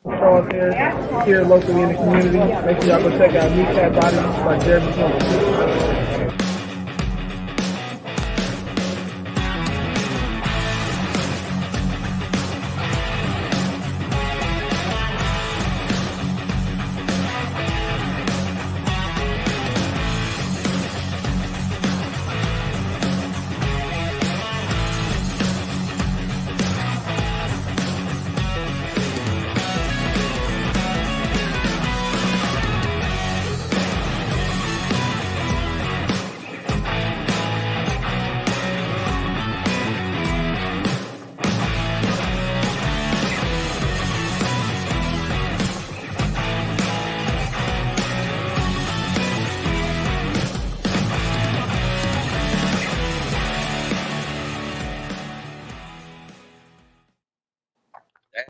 Charles here locally in the community. Make sure y'all go check out Kneecap Bodies by Jeremy.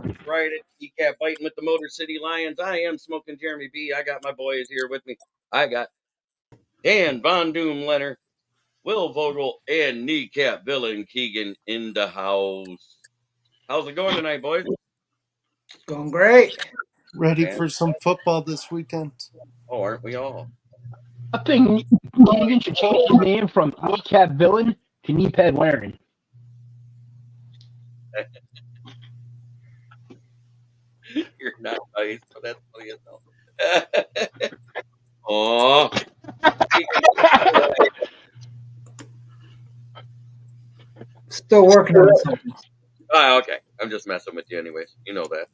That's right. It's Kneecap Biting with the Motor City Lions. I am Smoking Jeremy B. I got my boys here with me. I got Dan Von Doom Leonard, Will Vogel, and Kneecap Bill and Keegan in the house. How's it going tonight, boys? Going great. Ready for some football this weekend. Oh, aren't we all? I think Keegan should change his name from Kneecap Villain to Kneepad Wearing. You're not nice, but that's funny as hell. Oh. Still working on something. Oh, okay. I'm just messing with you anyways. You know that.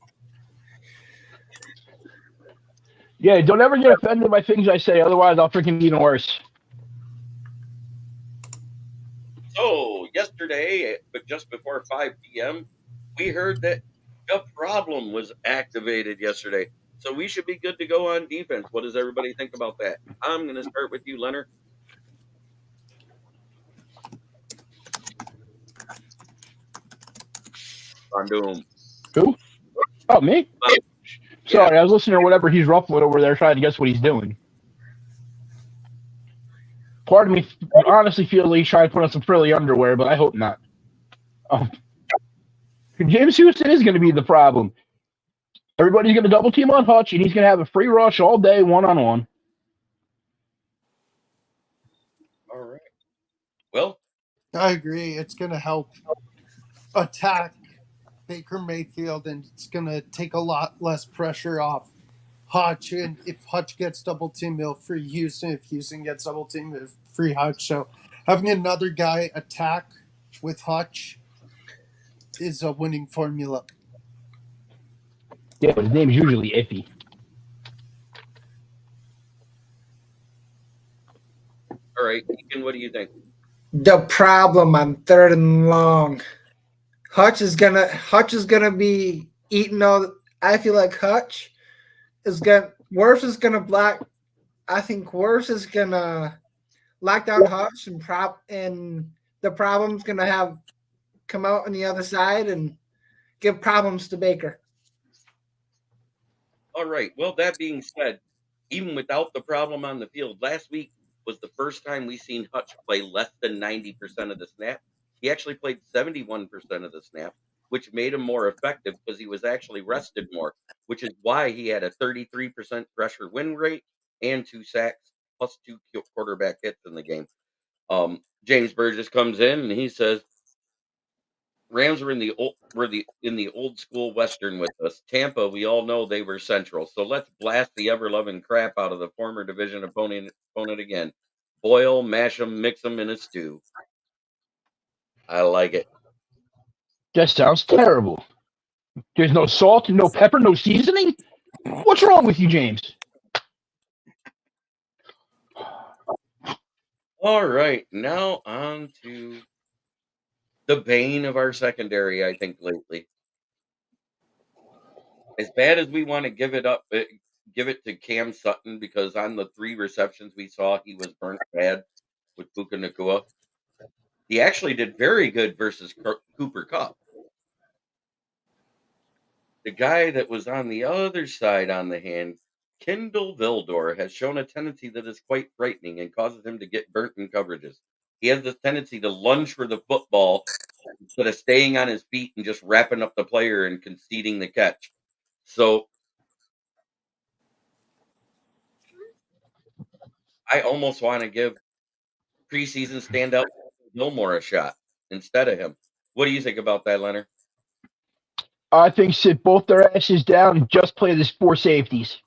Yeah, don't ever get offended by things I say, otherwise I'll freaking be even worse. So, yesterday, but just before 5 p.m., we heard that the problem was activated yesterday. So we should be good to go on defense. What does everybody think about that? I'm going to start with you, Leonard. On Doom. Who? Oh, me? Sorry, I was listening to whatever he's ruffling over there trying to guess what he's doing. Part of me honestly feels like he's trying to put on some frilly underwear, but I hope not. James Houston is going to be the problem. Everybody's going to double team on Hutch, and he's going to have a free rush all day, one-on-one. All right. Well, I agree. It's going to help attack Baker Mayfield, and it's going to take a lot less pressure off Hutch. And if Hutch gets double teamed, he'll free Houston. If Houston gets double teamed, he'll free Hutch. So having another guy attack with Hutch is a winning formula. Yeah, but his name's usually iffy. all right. Ethan, what do you think? The problem on 3rd and long. Hutch is gonna be eating all. I feel like Hutch is gonna. Worse is gonna block. I think Worse is gonna lock down Hutch, and the problem's gonna have come out on the other side and give problems to Baker. All right. Well, that being said, even without the problem on the field, last week was the first time we seen Hutch play less than 90% of the snap. He actually played 71% of the snap, which made him more effective because he was actually rested more, which is why he had a 33% pressure win rate and 2 sacks plus 2 quarterback hits in the game. James Burgess comes in and he says, Rams were in the old school Western with us. Tampa, we all know they were Central. So let's blast the ever loving crap out of the former division opponent again. Boil, mash them, mix them in a stew. I like it. That sounds terrible. There's no salt, no pepper, no seasoning? What's wrong with you, James? All right, now on to the bane of our secondary, I think, lately. As bad as we want to give it to Cam Sutton, because on the 3 receptions we saw, he was burnt bad with Puka Nacua. He actually did very good versus Cooper Kupp. The guy that was on the other side on the hand, Kindle Vildor, has shown a tendency that is quite frightening and causes him to get burnt in coverages. He has this tendency to lunge for the football instead of staying on his feet and just wrapping up the player and conceding the catch. So I almost want to give preseason standout Gilmore a shot instead of him. What do you think about that, Leonard? I think sit both their asses down and just play this 4 safeties.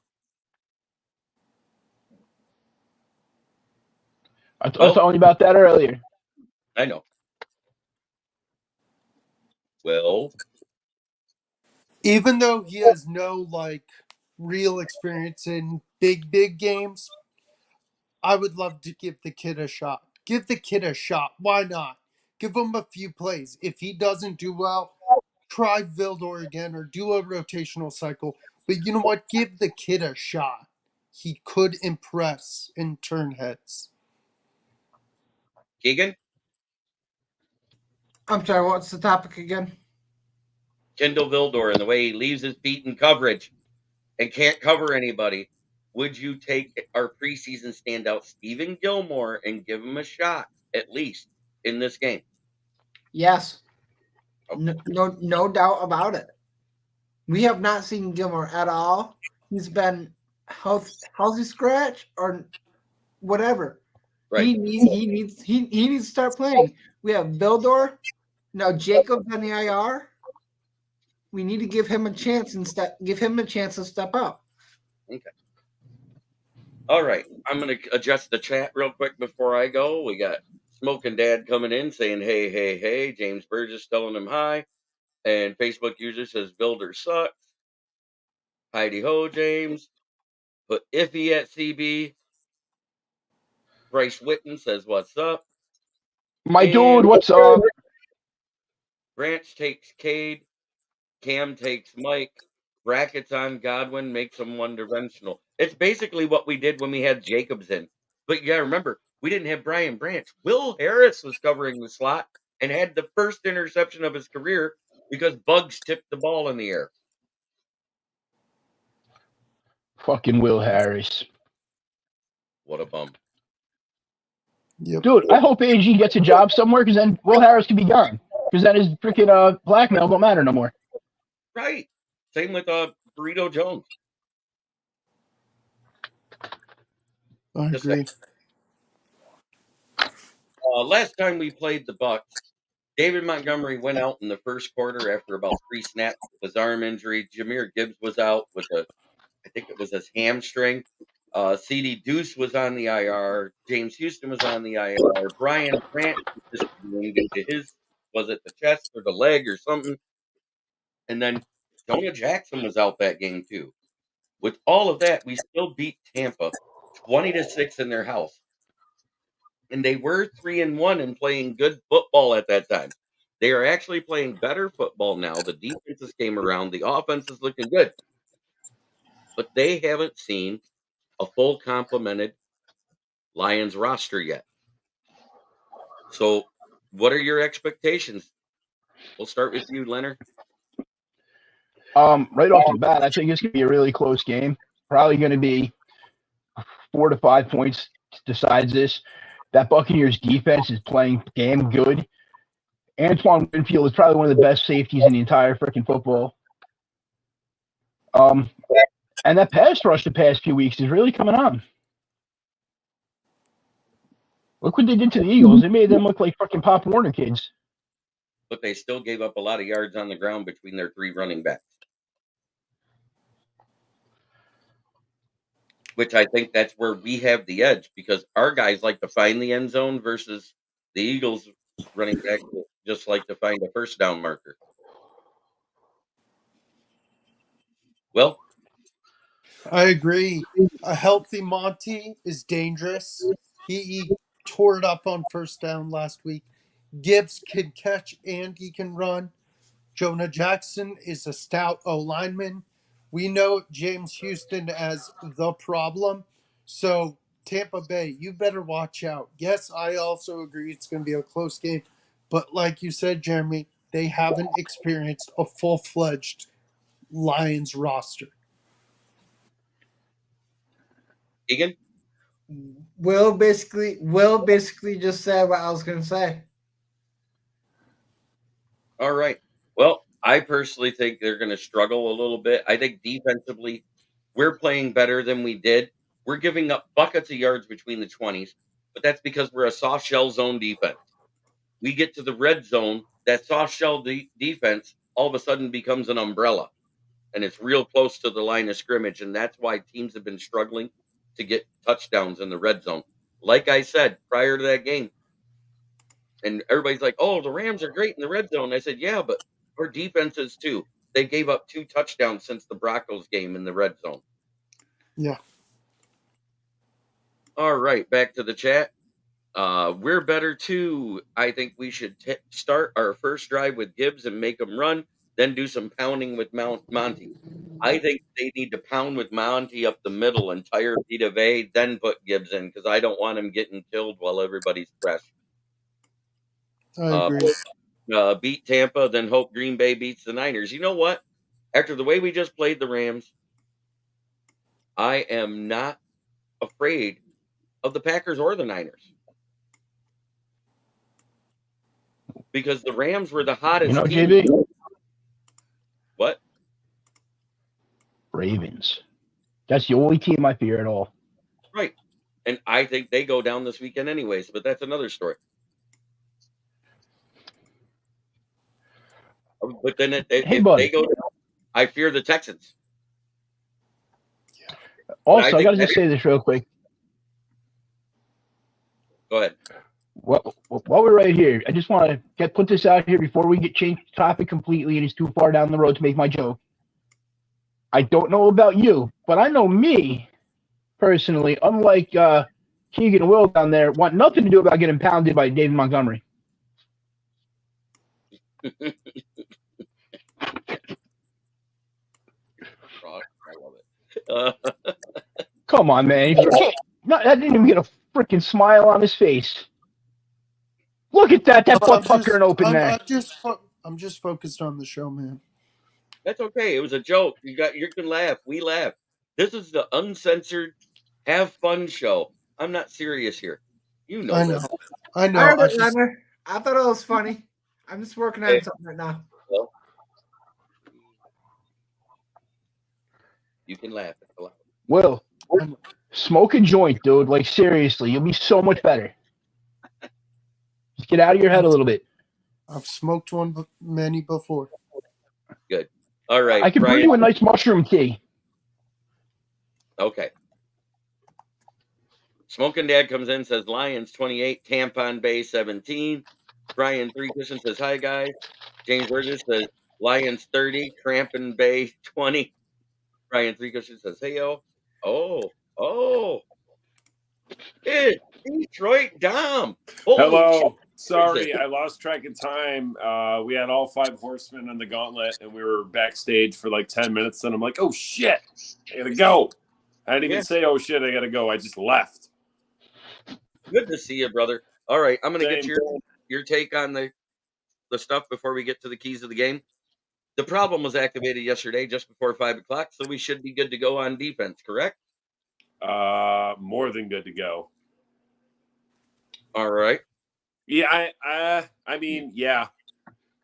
I was talking about that earlier. I know. Well, Even though he has no real experience in big games, I would love to give the kid a shot. Give the kid a shot. Why not? Give him a few plays. If he doesn't do well, try Vildor again or do a rotational cycle. But you know what? Give the kid a shot. He could impress and turn heads. Keegan, I'm sorry, what's the topic again? Kindle Vildor and the way he leaves his feet in coverage and can't cover anybody. Would you take our preseason standout Steven Gilmore and give him a shot at least in this game? Yes. Okay. No doubt about it. We have not seen Gilmore at all. He's been healthy scratch or whatever. Right. He needs to start playing. We have Vildor. Now Jacobs on the IR. We need to give him a chance to step up. Okay. All right. I'm going to adjust the chat real quick before I go. We got Smoking Dad coming in saying, hey. James Burgess telling him hi. And Facebook user says, Builder sucks. Heidi ho, James. Put iffy at CB. Bryce Witten says, what's up? My And dude, what's up? Branch takes Cade. Cam takes Mike. Brackets on Godwin makes him one-dimensional. It's basically what we did when we had Jacobs in. But you got to remember, we didn't have Brian Branch. Will Harris was covering the slot and had the first interception of his career because Bugs tipped the ball in the air. Fucking Will Harris. What a bum. Yep. Oh. Dude, I hope AG gets a job somewhere because then Will Harris can be gone. Because then his freaking blackmail don't matter no more. Right. Same with Burrito Jones. I Just agree. last time we played the Bucs, David Montgomery went out in the first quarter after about 3 snaps with his arm injury. Jahmyr Gibbs was out with I think it was his hamstring. Ceedy Duce was on the IR. James Houston was on the IR. Brian Branch was it the chest or the leg or something? And then Jonah Jackson was out that game too. With all of that, we still beat Tampa 20-6 in their house. And they were 3-1 and playing good football at that time. They are actually playing better football now. The defenses came around. The offense is looking good. But they haven't seen a full complemented Lions roster yet. So what are your expectations? We'll start with you, Leonard. Right off the bat, I think it's going to be a really close game. Probably going to be 4 to 5 points decides this. That Buccaneers defense is playing damn good. Antoine Winfield is probably one of the best safeties in the entire freaking football. And that pass rush the past few weeks is really coming on. Look what they did to the Eagles. They made them look like fucking Pop Warner kids. But they still gave up a lot of yards on the ground between their 3 running backs. Which I think that's where we have the edge because our guys like to find the end zone versus the Eagles running back just like to find a first down marker. Well, I agree. A healthy Monty is dangerous. He tore it up on first down last week. Gibbs can catch and he can run. Jonah Jackson is a stout O lineman. We know James Houston as the problem. So, Tampa Bay, you better watch out. Yes, I also agree it's going to be a close game. But like you said, Jeremy, they haven't experienced a full-fledged Lions roster. Egan? Will basically just said what I was going to say. All right. Well, I personally think they're going to struggle a little bit. I think defensively, we're playing better than we did. We're giving up buckets of yards between the 20s, but that's because we're a soft shell zone defense. We get to the red zone, that soft shell defense all of a sudden becomes an umbrella, and it's real close to the line of scrimmage, and that's why teams have been struggling to get touchdowns in the red zone. Like I said prior to that game, and everybody's like, "Oh, the Rams are great in the red zone." I said, "Yeah, but our defenses too. They gave up 2 touchdowns since the Broncos game in the red zone." Yeah. All right, back to the chat. We're better too. I think we should start our first drive with Gibbs and make them run, then do some pounding with Monty. I think they need to pound with Monty up the middle and tire Vita Vey, then put Gibbs in, because I don't want him getting killed while everybody's fresh. I agree. Beat Tampa, then hope Green Bay beats the Niners. You know what? After the way we just played the Rams, I am not afraid of the Packers or the Niners. Because the Rams were the hottest team. JB? What? Ravens. That's the only team I fear at all. Right. And I think they go down this weekend anyways, but that's another story. But then if they go down, I fear the Texans. Also, I got to just say this real quick. Go ahead. While we're right here, I just want to put this out here before we get changed the topic completely and it's too far down the road to make my joke. I don't know about you, but I know me personally, unlike Keegan and Will down there, want nothing to do about getting pounded by David Montgomery. I love it. Come on, man. That didn't even get a freaking smile on his face. Look at that butt puckering open there. I'm just focused on the show, man. That's okay. It was a joke. You can laugh. We laugh. This is the uncensored, have fun show. I'm not serious here. You know. I know. I thought it was funny. I'm just working on something right now. Well, you can laugh. Will, smoke a joint, dude. Like, seriously, you'll be so much better. Just get out of your head a little bit. I've smoked many before. Good. All right. I can bring you a nice mushroom tea. Okay. Smoking Dad comes in, says Lions 28, Tampon Bay 17. Brian 3 Cushion says, hi, guys. James Burgess says, Lions 30, Crampon Bay 20. Brian 3 Cushion says, hey, yo. Oh. It's Detroit Dom. Hello. Sorry, I lost track of time. We had all 5 horsemen on the gauntlet, and we were backstage for like 10 minutes. And I'm like, oh, shit, I got to go. I didn't even say, oh, shit, I got to go. I just left. Good to see you, brother. All right, I'm going to get your take on the stuff before we get to the keys of the game. The problem was activated yesterday just before 5 o'clock, so we should be good to go on defense, correct? More than good to go. All right. Yeah, I mean, yeah.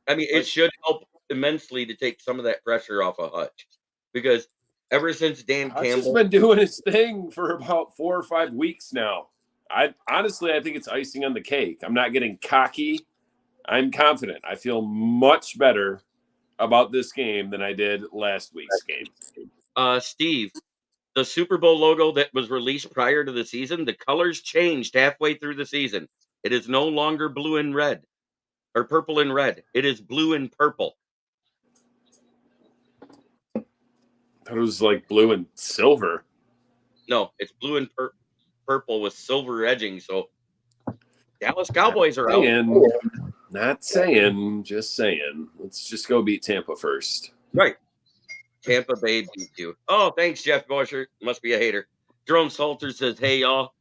I mean, it should help immensely to take some of that pressure off of Hutch, because ever since Dan Hutch Campbell has been doing his thing for about 4 or 5 weeks now. I think it's icing on the cake. I'm not getting cocky. I'm confident. I feel much better about this game than I did last week's game. Steve, the Super Bowl logo that was released prior to the season, the colors changed halfway through the season. It is no longer blue and red or purple and red. It is blue and purple. I thought it was like blue and silver. No, it's blue and purple with silver edging. So Dallas Cowboys are out. Not saying, just saying. Let's just go beat Tampa first. Right. Tampa Bay beat you. Oh, thanks, Jeff Bosher. Must be a hater. Jerome Salter says, hey, y'all.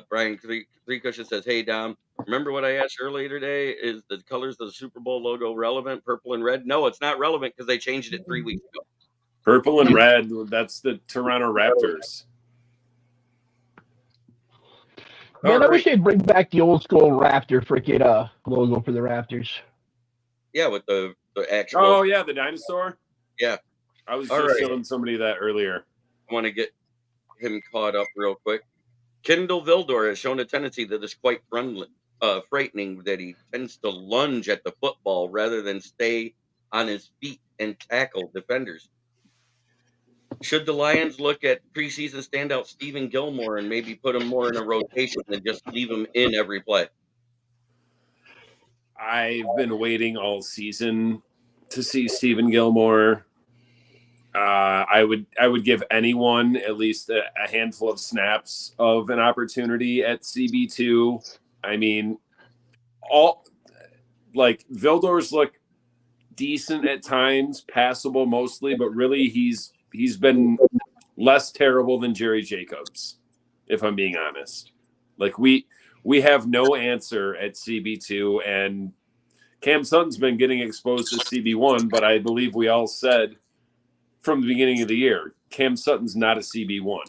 Brian Three Cushion says, hey, Dom. Remember what I asked earlier today? Is the colors of the Super Bowl logo relevant, purple and red? No, it's not relevant because they changed it 3 weeks ago. Purple and red, that's the Toronto Raptors. Man, I wish they'd bring back the old school Raptor freaking logo for the Raptors. Yeah, with the The actual. Oh yeah, the dinosaur. Yeah. I was All just right. showing somebody that earlier. I want to get him caught up real quick. Kindle Vildor has shown a tendency that is quite frightening, that he tends to lunge at the football rather than stay on his feet and tackle defenders. Should the Lions look at preseason standout Steven Gilmore and maybe put him more in a rotation than just leave him in every play? I've been waiting all season to see Steven Gilmore. I would give anyone at least a handful of snaps of an opportunity at CB2. I mean, Vildor's look decent at times, passable mostly, but really he's been less terrible than Jerry Jacobs, if I'm being honest. Like we have no answer at CB2, and Cam Sutton's been getting exposed to CB1, but I believe we all said from the beginning of the year, Cam Sutton's not a CB1.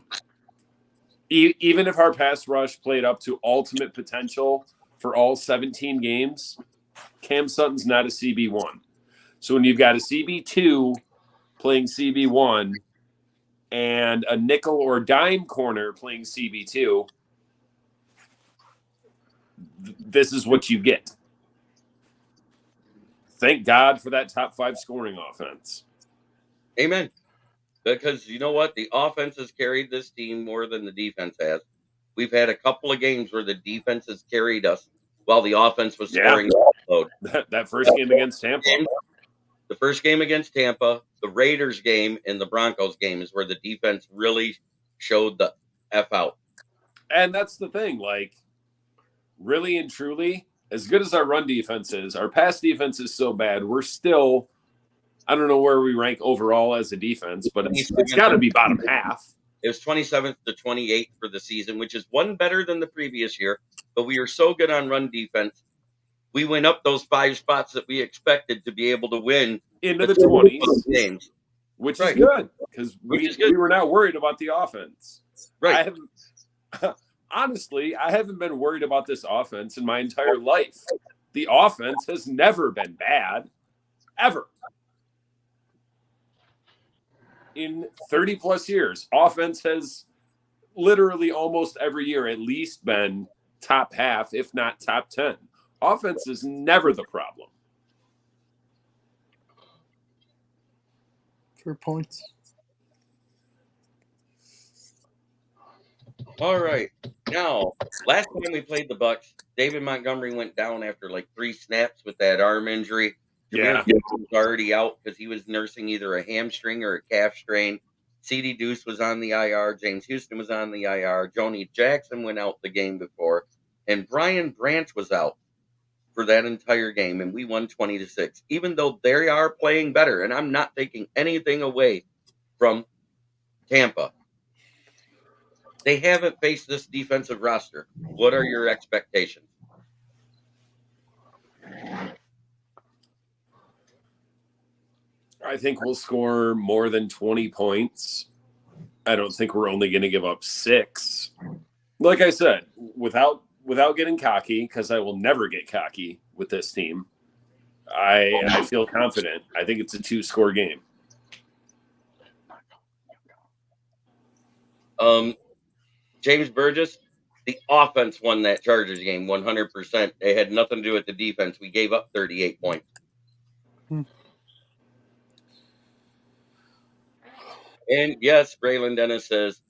Even if our pass rush played up to ultimate potential for all 17 games, Cam Sutton's not a CB1. So when you've got a CB2 playing CB1 and a nickel or dime corner playing CB2, this is what you get. Thank God for that top 5 scoring offense. Amen. Because you know what? The offense has carried this team more than the defense has. We've had a couple of games where the defense has carried us while the offense was scoring load. That first game against Tampa. The first game against Tampa, the Raiders game, and the Broncos game is where the defense really showed the F out. And that's the thing. Like, really and truly, as good as our run defense is, our pass defense is so bad, we're still, I don't know where we rank overall as a defense, but it's got to be bottom half. It was 27th to 28th for the season, which is one better than the previous year. But we are so good on run defense. We went up those 5 spots that we expected to be able to win into the 20s games, which is good because we were not worried about the offense. Right. Honestly, I haven't been worried about this offense in my entire life. The offense has never been bad, ever. In 30 plus years, offense has literally almost every year at least been top half, if not top 10. Offense is never the problem. For points. All right. Now, last time we played the Bucs, David Montgomery went down after like 3 snaps with that arm injury. Yeah. He was already out because he was nursing either a hamstring or a calf strain. Ceedy Duce was on the IR. James Houston was on the IR. Joni Jackson went out the game before. And Brian Branch was out for that entire game, and we won 20-6. Even though they are playing better, and I'm not taking anything away from Tampa. They haven't faced this defensive roster. What are your expectations? I think we'll score more than 20 points. I don't think we're only going to give up 6. Like I said, without getting cocky, because I will never get cocky with this team, I feel confident. I think it's a 2-score game. James Burgess, the offense won that Chargers game 100%. It had nothing to do with the defense. We gave up 38 points. And yes, Braylon Dennis says,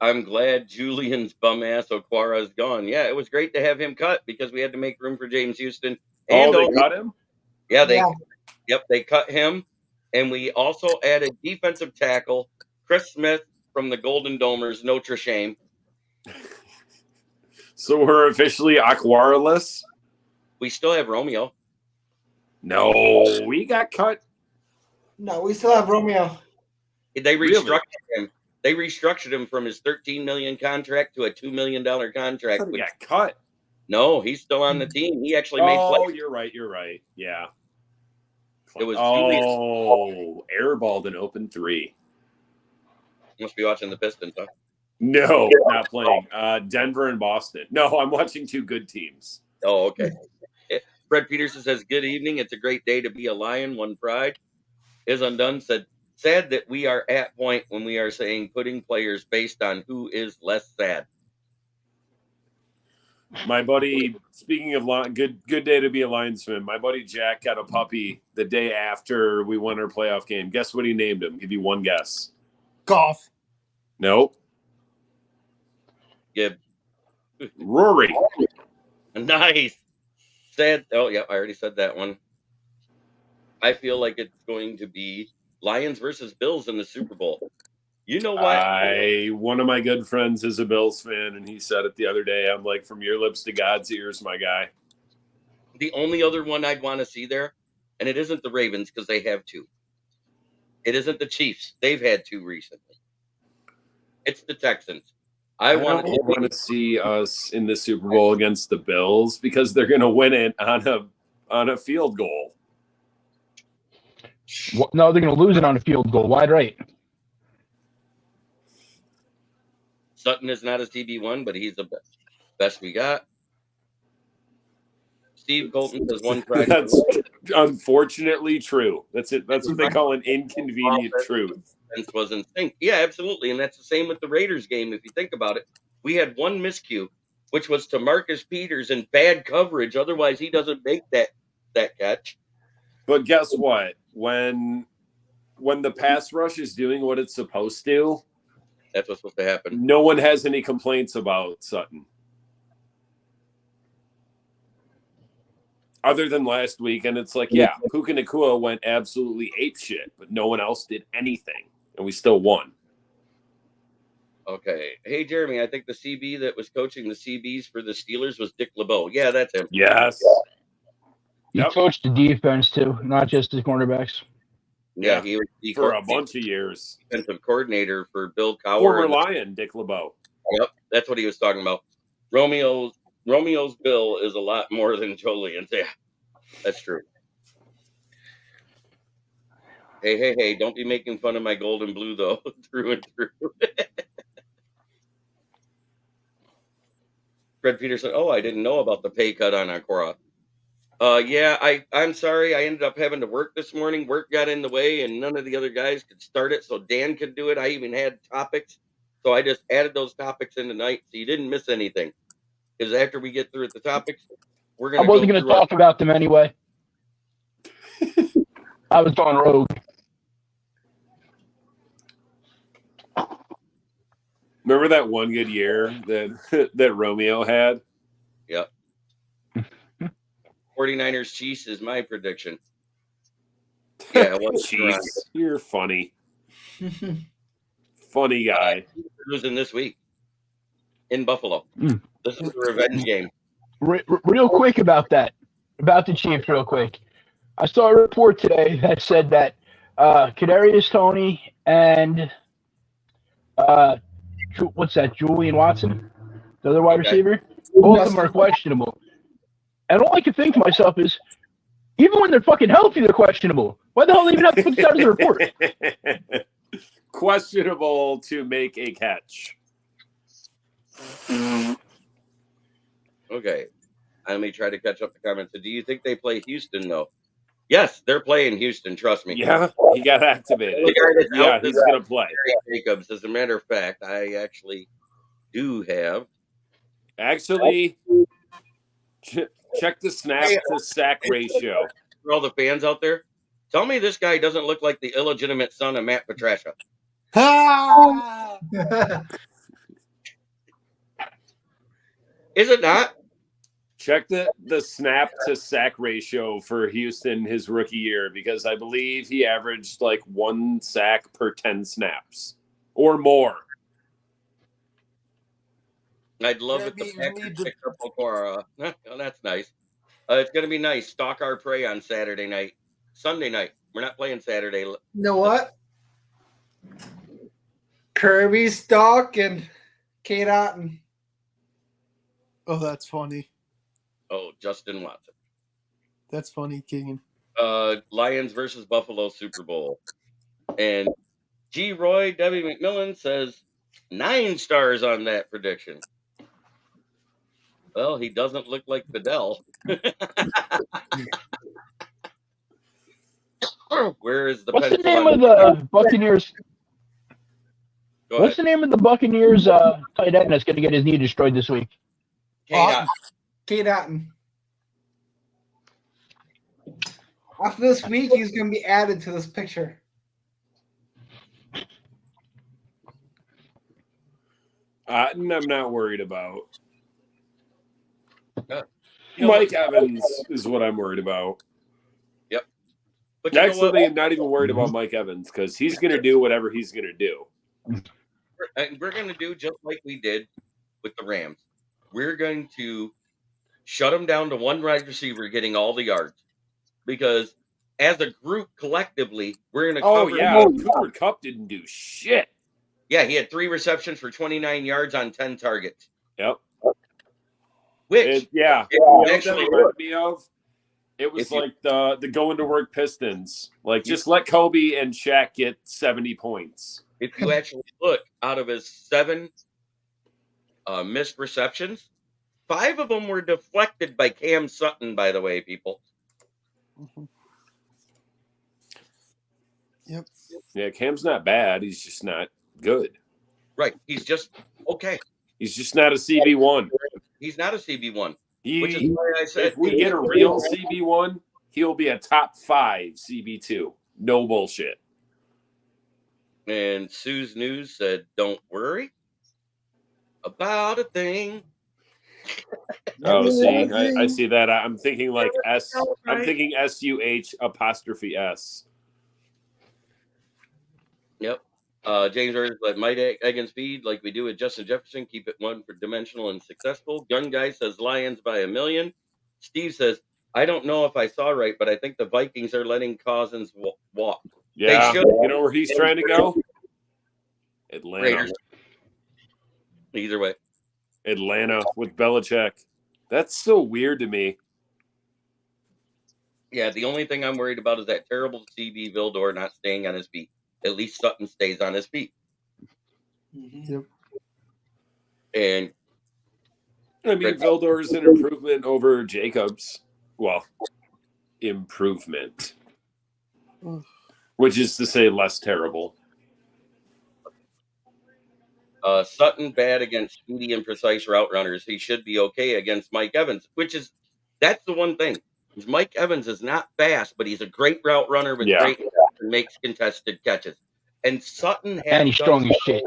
I'm glad Julian's bum-ass Okwara is gone. Yeah, it was great to have him cut because we had to make room for James Houston. And they cut him? Yeah, they cut him. And we also added defensive tackle Chris Smith from the Golden Domers, Notre Dame. So we're officially Okwara-less? We still have Romeo. No, we got cut. No, we still have Romeo. They restructured him. They restructured him from his $13 million contract to a $2 million contract. He got cut. No, he's still on the team. He actually made plays. Oh, you're right. Yeah. It was airballed an open 3. You must be watching the Pistons, huh? No, not playing. Denver and Boston. No, I'm watching 2 good teams. Oh, okay. Fred Peterson says, good evening. It's a great day to be a Lion. One pride is undone. Said, sad that we are at point when we are saying putting players based on who is less sad. My buddy, speaking of good day to be a Lions fan. My buddy Jack got a puppy the day after we won our playoff game. Guess what he named him? Give you one guess. Golf. Nope. Gibbs. Rory. Nice. Sad. Oh, yeah, I already said that one. I feel like it's going to be Lions versus Bills in the Super Bowl. You know what? One of my good friends is a Bills fan, and he said it the other day. I'm like, from your lips to God's ears, my guy. The only other one I'd want to see there, and it isn't the Ravens because they have two. It isn't the Chiefs. They've had two recently. It's the Texans. I want to see us in the Super Bowl against the Bills because they're going to win it on a field goal. No, they're going to lose it on a field goal. Wide right. Sutton is not a CB1, but he's the best we got. Steve Colton says one pride. That's unfortunately true. That's it. That's what they call an inconvenient truth. Was in sync. Yeah, absolutely. And that's the same with the Raiders game. If you think about it, we had one miscue, which was to Marcus Peters in bad coverage. Otherwise, he doesn't make that catch. But guess what? When the pass rush is doing what it's supposed to, that's what's supposed to happen. No one has any complaints about Sutton. Other than last week, and it's like, yeah, Puka Nacua went absolutely apeshit, but no one else did anything, and we still won. Okay. Hey, Jeremy, I think the CB that was coaching the CBs for the Steelers was Dick LeBeau. Yeah, that's him. Yes. He coached the defense, too, not just the cornerbacks. Yeah, he was for a bunch of years. Defensive coordinator for Bill Cowher. Former Lion, Dick LeBeau. Yep, that's what he was talking about. Romeo's bill is a lot more than Jolien's. Yeah, that's true. Hey, don't be making fun of my gold and blue, though, through and through. Fred Peterson, I didn't know about the pay cut on Akora. Yeah, I'm sorry. I ended up having to work this morning. Work got in the way, and none of the other guys could start it, so Dan could do it. I even had topics, so I just added those topics in tonight, so you didn't miss anything. Because after we get through at the topics, we're going to I wasn't going to talk about them anyway. I was on rogue. Remember that one good year that Romeo had? Yep. 49ers Chiefs is my prediction. Yeah, Chiefs. You're funny. Funny guy. Losing this week in Buffalo. This is a revenge game. Real quick about that. About the Chiefs, real quick. I saw a report today that said that Kadarius Toney and Julian Watson, the other wide receiver, both of them are questionable. And all I can think to myself is, even when they're fucking healthy, they're questionable. Why the hell do they even have to put this out as a report? Questionable to make a catch. Okay. Let me try to catch up the comments. Do you think they play Houston, though? Yes, they're playing Houston. Trust me. Yeah, he got activated. Yeah, he's going to play. Jacobs. As a matter of fact, I actually do have. Actually, check the snap to sack ratio. For all the fans out there, tell me this guy doesn't look like the illegitimate son of Matt Patricia. Is it not? Check the snap to sack ratio for Houston his rookie year, because I believe he averaged like 1 sack per 10 snaps or more. I'd love if the Packers picked up Okora. Oh, that's nice. It's going to be nice. Stalk our prey on Sunday night. We're not playing Saturday. You know what? Kirby Stalk and Kate Otten. Oh, that's funny. Oh, Justin Watson. That's funny, Keegan. Lions versus Buffalo Super Bowl. And G. Roy W. McMillan says 9 stars on that prediction. Well, he doesn't look like Fidel. Where is the What's the pencil name on of the Buccaneers? Go What's ahead. the name of the Buccaneers tight end that's going to get his knee destroyed this week? K-Dot. Kate Otten. After this week, he's going to be added to this picture. I'm not worried about. You know Mike what? Evans is what I'm worried about. Yep. But you know what? Actually, I'm not even worried about Mike Evans because he's going to do whatever he's going to do. We're going to do just like we did with the Rams. We're going to shut them down to one wide receiver getting all the yards. Because as a group, collectively, we're going to Oh, cover. yeah. Cooper Kupp didn't do shit. Yeah, he had 3 receptions for 29 yards on 10 targets. Yep. Which, yeah. actually, reminded me of. It was If you- like the going to work Pistons. Like, just let Kobe and Shaq get 70 points. if you actually look, out of his 7 missed receptions, 5 of them were deflected by Cam Sutton, by the way, people. Yep. Yeah, Cam's not bad. He's just not good. Right. He's just okay. He's just not a CB1. He's not a CB1. Which is why I said If we get a real CB1, he'll be a top 5 CB2. No bullshit. And Sue's News said, "Don't worry about a thing." Oh, see, I see that. I'm thinking like S. I'm thinking SUH apostrophe S. Yep. James Earth like might egg and speed like we do with Justin Jefferson. Keep it one for dimensional and successful. Gun Guy says Lions by 1,000,000. Steve says, I don't know if I saw right, but I think the Vikings are letting Cousins walk. Yeah, They should. you know where he's trying to go? Atlanta. Raiders. Either way. Atlanta with Belichick. That's so weird to me. Yeah, the only thing I'm worried about is that terrible Ceedy Vildor not staying on his feet. At least Sutton stays on his feet. Yep. And I mean, Vildor is an improvement over Jacobs. Well, improvement. Which is to say less terrible. Sutton bad against speedy and precise route runners. He should be okay against Mike Evans, that's the one thing. Mike Evans is not fast, but he's a great route runner with great and makes contested catches. And Sutton has And he's strong as shit.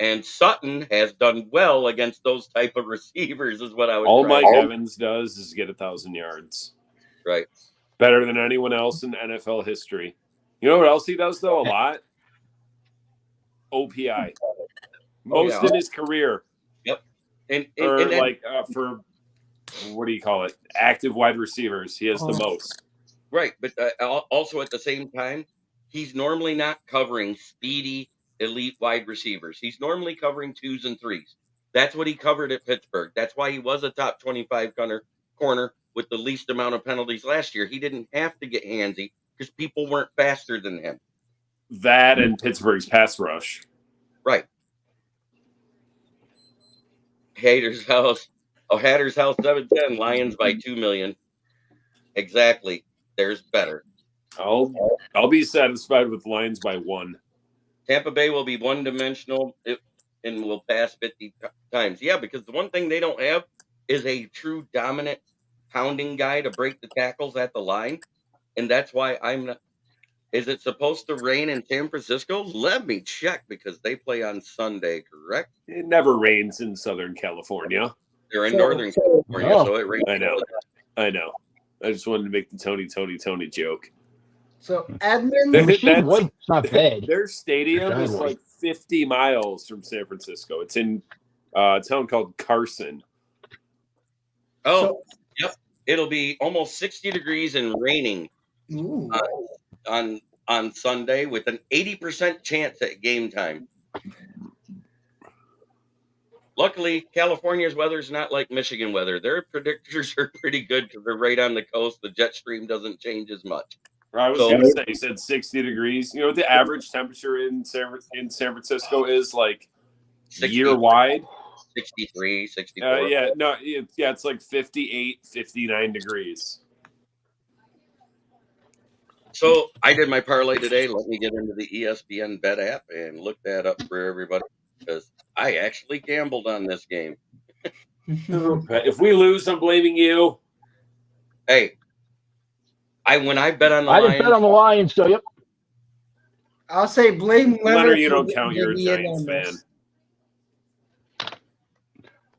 And Sutton has done well against those type of receivers, is what I was. All Mike Evans does is get 1,000 yards. Right. Better than anyone else in NFL history. You know what else he does though? A lot. OPI. Most in his career. Yep. And for what do you call it? Active wide receivers. He has the most. Right, but also at the same time, he's normally not covering speedy elite wide receivers. He's normally covering 2s and 3s. That's what he covered at Pittsburgh. That's why he was a top 25 corner with the least amount of penalties last year. He didn't have to get handsy because people weren't faster than him. That and Pittsburgh's pass rush. Right. Hatter's House 710, Lions by 2,000,000. Exactly. There's better. I'll be satisfied with Lions by 1. Tampa Bay will be one-dimensional and will pass 50 times. Yeah, because the one thing they don't have is a true dominant pounding guy to break the tackles at the line. And that's why I'm not. Is it supposed to rain in San Francisco? Let me check because they play on Sunday, correct? It never rains in Southern California. They're in Northern California, so it rains. I know. I just wanted to make the Tony joke. So Edmonds, it's not bad. Their stadium is like 50 miles from San Francisco. It's in a town called Carson. Oh, yep. It'll be almost 60 degrees and raining on Sunday with an 80% chance at game time. Luckily, California's weather is not like Michigan weather. Their predictors are pretty good because they're right on the coast. The jet stream doesn't change as much. I was going to say, you said 60 degrees. You know what the average temperature in San Francisco is like 60. year wide? 63, 64. It's like 58, 59 degrees. So I did my parlay today. Let me get into the ESPN Bet app and look that up for everybody because I actually gambled on this game. If we lose, I'm blaming you. Hey, when I bet on the I Lions, didn't bet on the Lions, so yep. I'll say blame Leonard, you for don't getting count. You're a Biggie in Giants on fan. this.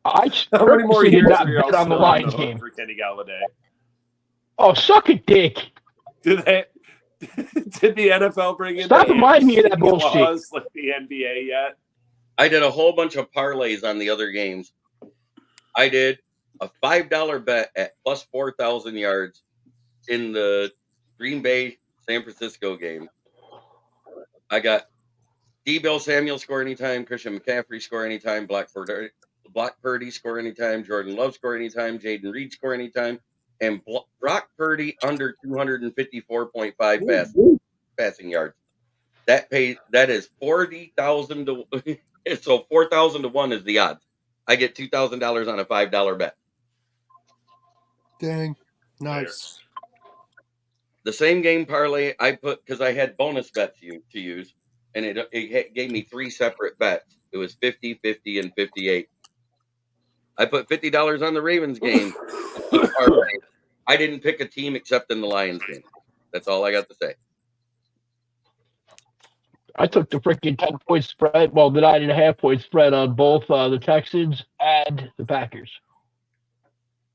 I How many more purposely did years not are y'all bet on the still on the Lions hook game. for Kenny Galladay? Oh, suck a dick. Did the NFL bring in Stop the reminding me of that AFC bullshit. laws like the NBA yet? I did a whole bunch of parlays on the other games. I did a $5 bet at plus 4,000 yards in the Green Bay San Francisco game. I got Debo Samuel score anytime, Christian McCaffrey score anytime, Brock Purdy score anytime, Jordan Love score anytime, Jaden Reed score anytime, and Brock Purdy under 254.5 passing yards. That is 40,000 to so 4,000 to 1 is the odds. I get $2,000 on a $5 bet. Dang. Nice. The same game parlay I put because I had bonus bets to use, and it gave me 3 separate bets. It was 50, 50, and 58. I put $50 on the Ravens game. I didn't pick a team except in the Lions game. That's all I got to say. I took the freaking 10-point spread, well, the 9.5-point spread on both the Texans and the Packers.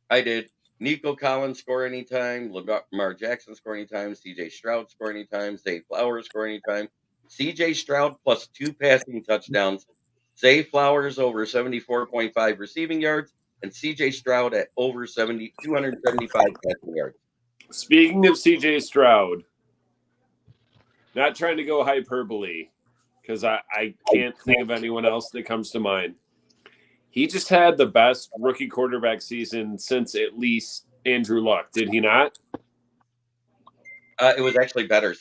I did. Nico Collins score anytime. Lamar Jackson score anytime. C.J. Stroud score anytime. Zay Flowers score anytime. C.J. Stroud plus 2 passing touchdowns. Zay Flowers over 74.5 receiving yards. And C.J. Stroud at over 275 passing yards. Speaking of C.J. Stroud, not trying to go hyperbole because I can't think of anyone else that comes to mind. He just had the best rookie quarterback season since at least Andrew Luck, did he not? It was actually better.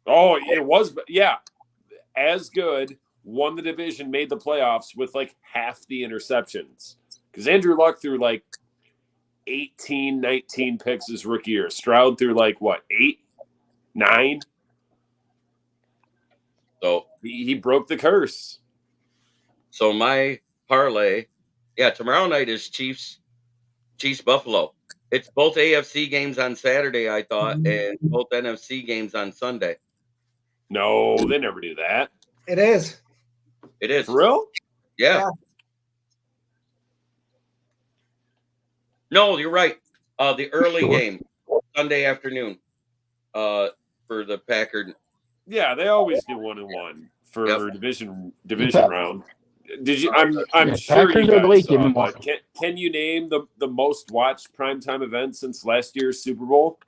Oh, it was, yeah. As good, won the division, made the playoffs with like half the interceptions. Because Andrew Luck threw like 18, 19 picks his rookie year. Stroud threw like, what, 8, 9? So he broke the curse. So my parlay, tomorrow night is Chiefs Buffalo. It's both AFC games on Saturday, I thought, and both NFC games on Sunday. No, they never do that. It is. It is. For real? Yeah. No, you're right. The early game, Sunday afternoon, for the Packard. Yeah, they always do 1-1 for division round. Did you? I'm sure Packers you are the guys late saw, game. but can you name the most watched primetime event since last year's Super Bowl?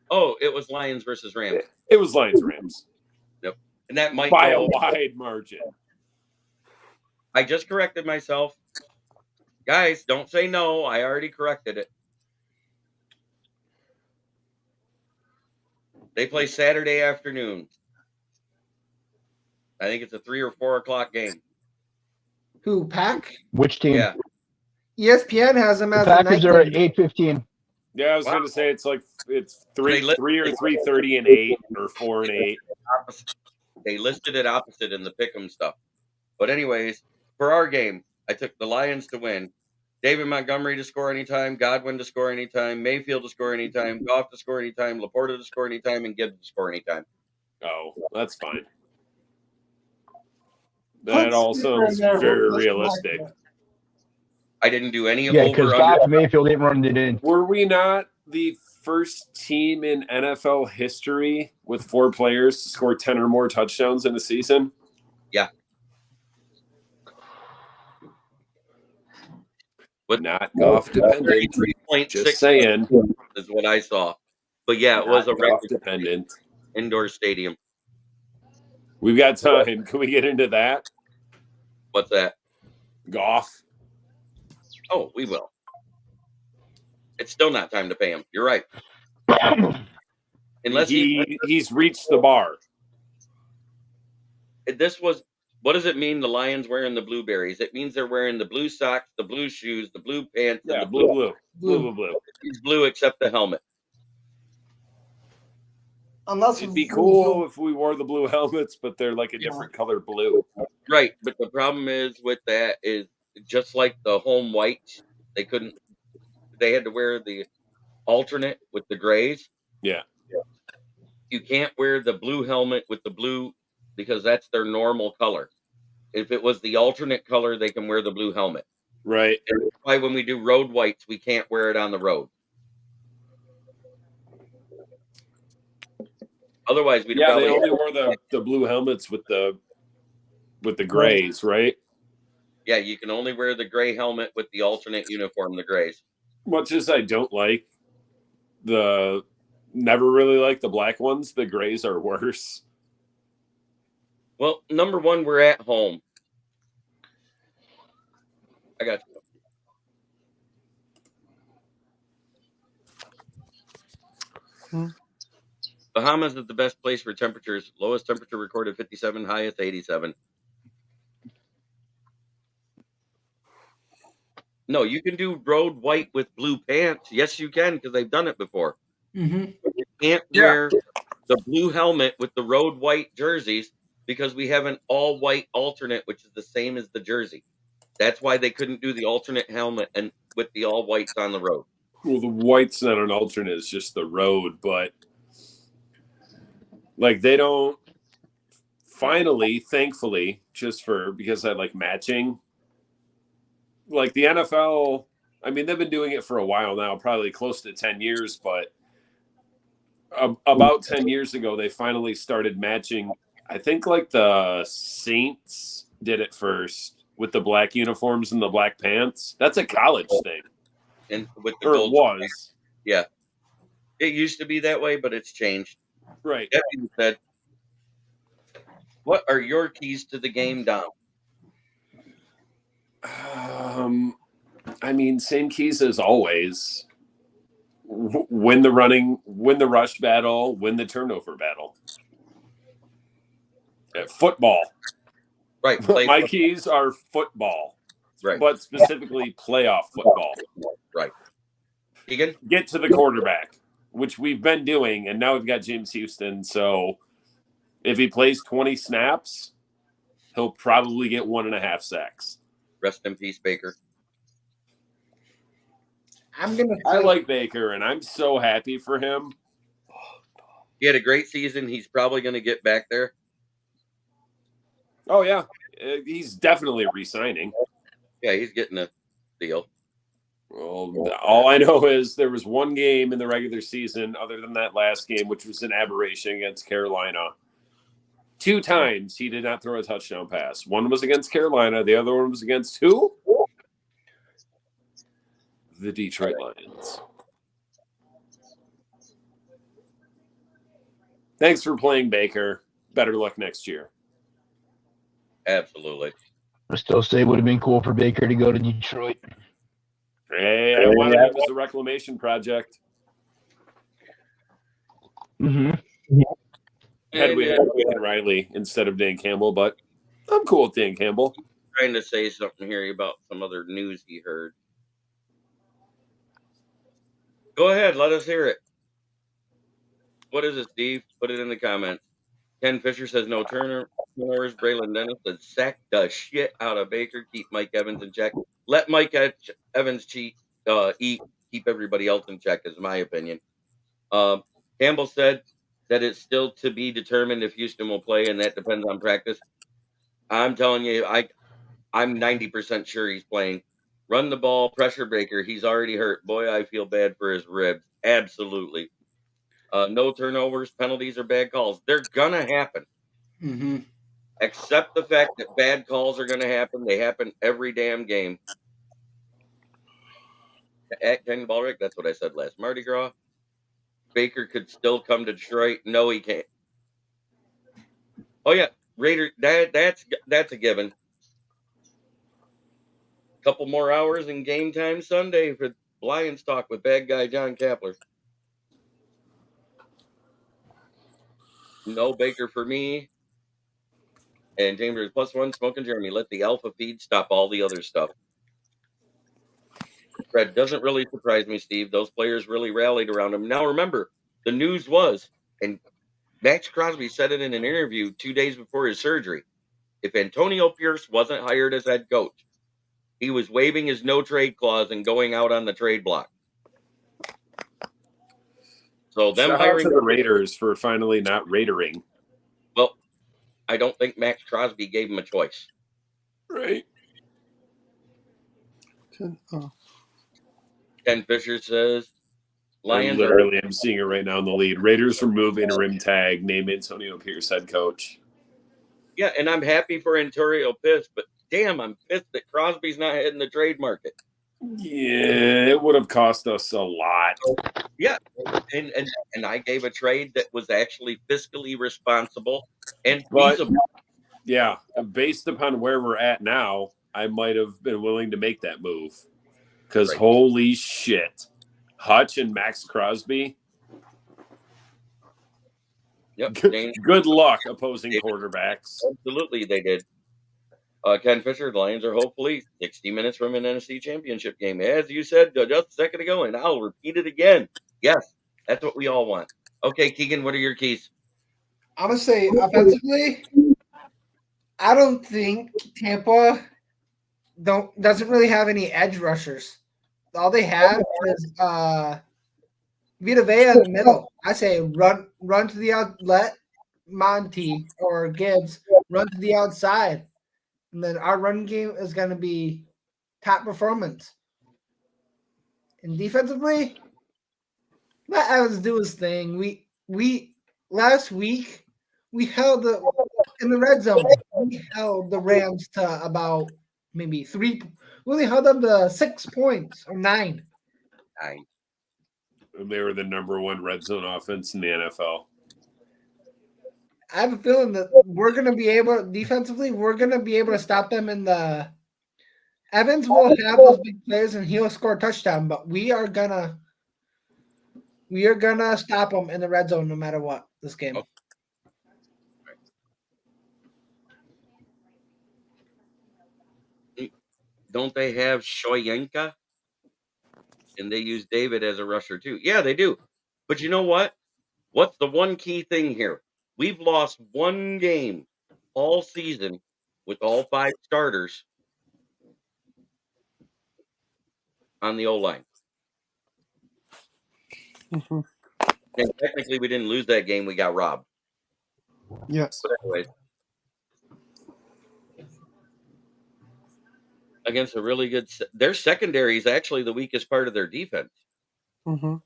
Oh, it was Lions versus Rams. It was Lions Rams. Yep, and that might by go a wide margin. I just corrected myself, guys. Don't say no. I already corrected it. They play Saturday afternoon. I think it's a 3 or 4 o'clock game. Who, Pack? Which team? Yeah. ESPN has them as The Packers are at 8:15. Yeah, I was going to say it's 3 or 3:30 and 8 or 4 and 8. They listed it opposite in the pick'em stuff. But anyways, for our game, I took the Lions to win. David Montgomery to score anytime, Godwin to score anytime, Mayfield to score anytime, Goff to score anytime, Laporta to score anytime, and Gibbs to score anytime. Oh, that's fine. That all sounds very realistic. I didn't do any Yeah, because over-under. Goff Mayfield didn't run it in. Were we not the first team in NFL history with 4 players to score 10 or more touchdowns in a season? Yeah. But not Goff dependent. 3.6 Just saying. is what I saw. But yeah, it was a record dependent indoor stadium. We've got time. Can we get into that? What's that? Goff. Oh, we will. It's still not time to pay him. You're right. Unless he's reached the bar. This was What does it mean the Lions wearing the blueberries? It means they're wearing the blue socks, the blue shoes, the blue pants, and Yeah, the blue. It's blue except the helmet. Unless It'd be cool if we wore the blue helmets, but they're like a different color blue. Right, but the problem is with that is just like the home whites, they had to wear the alternate with the grays. Yeah. You can't wear the blue helmet with the blue because that's their normal color. If it was the alternate color, they can wear the blue helmet. Right. And that's why when we do road whites, we can't wear it on the road. Otherwise, we'd Yeah, probably they only wore the blue helmets with the grays, right? Yeah, you can only wear the gray helmet with the alternate uniform, the grays. Much as I don't like never really like the black ones, the grays are worse. Well, number one, we're at home. I got you. Bahamas is the best place for temperatures. Lowest temperature recorded 57, highest 87. No, you can do road white with blue pants. Yes, you can, because they've done it before. Mm-hmm. But you can't wear the blue helmet with the road white jerseys because we have an all white alternate, which is the same as the jersey. That's why they couldn't do the alternate helmet and with the all whites on the road. Well, the white's not an alternate; it's just the road. But like they don't. Finally, thankfully, because I like matching. Like the NFL, I mean, they've been doing it for a while now, probably close to 10 years, but about 10 years ago, they finally started matching. I think like the Saints did it first with the black uniforms and the black pants. That's a college thing. And with the Or gold it was. Yeah. It used to be that way, but it's changed. Right. That being said, what are your keys to the game, Dom? I mean, same keys as always. Win the rush battle, win the turnover battle. Football. Right. My keys are football. Right. But specifically playoff football. Right. Egan? Get to the quarterback, which we've been doing, and now we've got James Houston. So if he plays 20 snaps, he'll probably get 1.5 sacks. Rest in peace, Baker. I like Baker, and I'm so happy for him. He had a great season. He's probably going to get back there. Oh, yeah. He's definitely re-signing. Yeah, he's getting a deal. Well, all I know is there was one game in the regular season, other than that last game, which was an aberration against Carolina. 2 times he did not throw a touchdown pass. One was against Carolina. The other one was against who? The Detroit Lions. Thanks for playing, Baker. Better luck next year. Absolutely. I still say it would have been cool for Baker to go to Detroit. Hey, I wanted him as a reclamation project. Mm-hmm. Had we had Riley instead of Dan Campbell, but I'm cool with Dan Campbell. Trying to say something here about some other news he heard. Go ahead, let us hear it. What is it, Steve? Put it in the comments. Ken Fisher says no turnovers. Braylon Dennis says sack the shit out of Baker. Keep Mike Evans in check. Let Mike Evans eat. Keep everybody else in check, is my opinion. Campbell said that it's still to be determined if Houston will play, and that depends on practice. I'm telling you, I'm 90% sure he's playing. Run the ball, pressure Baker. He's already hurt. Boy, I feel bad for his ribs. Absolutely. No turnovers, penalties, or bad calls. They're going to happen. Mm-hmm. Accept the fact that bad calls are going to happen. They happen every damn game. At Ken Ballrick, that's what I said last Mardi Gras. Baker could still come to Detroit. No, he can't. Oh, yeah. Raider, that's a given. Couple more hours in game time Sunday for Lions talk with bad guy John Kapler. No Baker for me. And Chambers +1, Smoking Jeremy. Let the alpha feed stop all the other stuff. Fred, doesn't really surprise me, Steve. Those players really rallied around him. Now remember, the news was, and Max Crosby said it in an interview 2 days before his surgery. If Antonio Pierce wasn't hired as head coach, he was waiving his no trade clause and going out on the trade block. So them Shout out hiring to the Raiders for finally not Raidering. well, I don't think Max Crosby gave him a choice. Right. Ken Fisher says I'm seeing it right now in the lead. Raiders remove interim tag, name Antonio Pierce head coach. Yeah, and I'm happy for Antonio Pierce, but damn, I'm pissed that Crosby's not hitting the trade market. Yeah, it would have cost us a lot. Yeah, and I gave a trade that was actually fiscally responsible and feasible. Yeah, based upon where we're at now, I might have been willing to make that move. Because holy shit, Hutch and Max Crosby. Yep. Good luck opposing quarterbacks. Absolutely, they did. Ken Fisher, the Lions are hopefully 60 minutes from an NFC Championship game, as you said just a second ago, and I'll repeat it again. Yes, that's what we all want. Okay, Keegan, what are your keys? I'm gonna say offensively, I don't think Tampa doesn't really have any edge rushers. All they have is Vita Vea in the middle. I say run to the out, let Monty or Gibbs run to the outside, and then our run game is going to be top performance. And defensively, let Evans do his thing. We last week we held in the red zone. We held the Rams to about maybe 3. We only held them to 6 points or 9. 9. They were the number 1 red zone offense in the NFL. I have a feeling that we're going to be able, defensively, we're going to be able to stop them in the – Evans will have those big plays and he'll score a touchdown, but we are going to stop them in the red zone no matter what this game. Okay. Don't they have Shoyinka? And they use David as a rusher too. Yeah, they do. But you know what? What's the one key thing here? We've lost one game all season with all 5 starters on the O-line. Mm-hmm. And technically, we didn't lose that game. We got robbed. Yes. But anyways, against a really good – their secondary is actually the weakest part of their defense. Mm-hmm.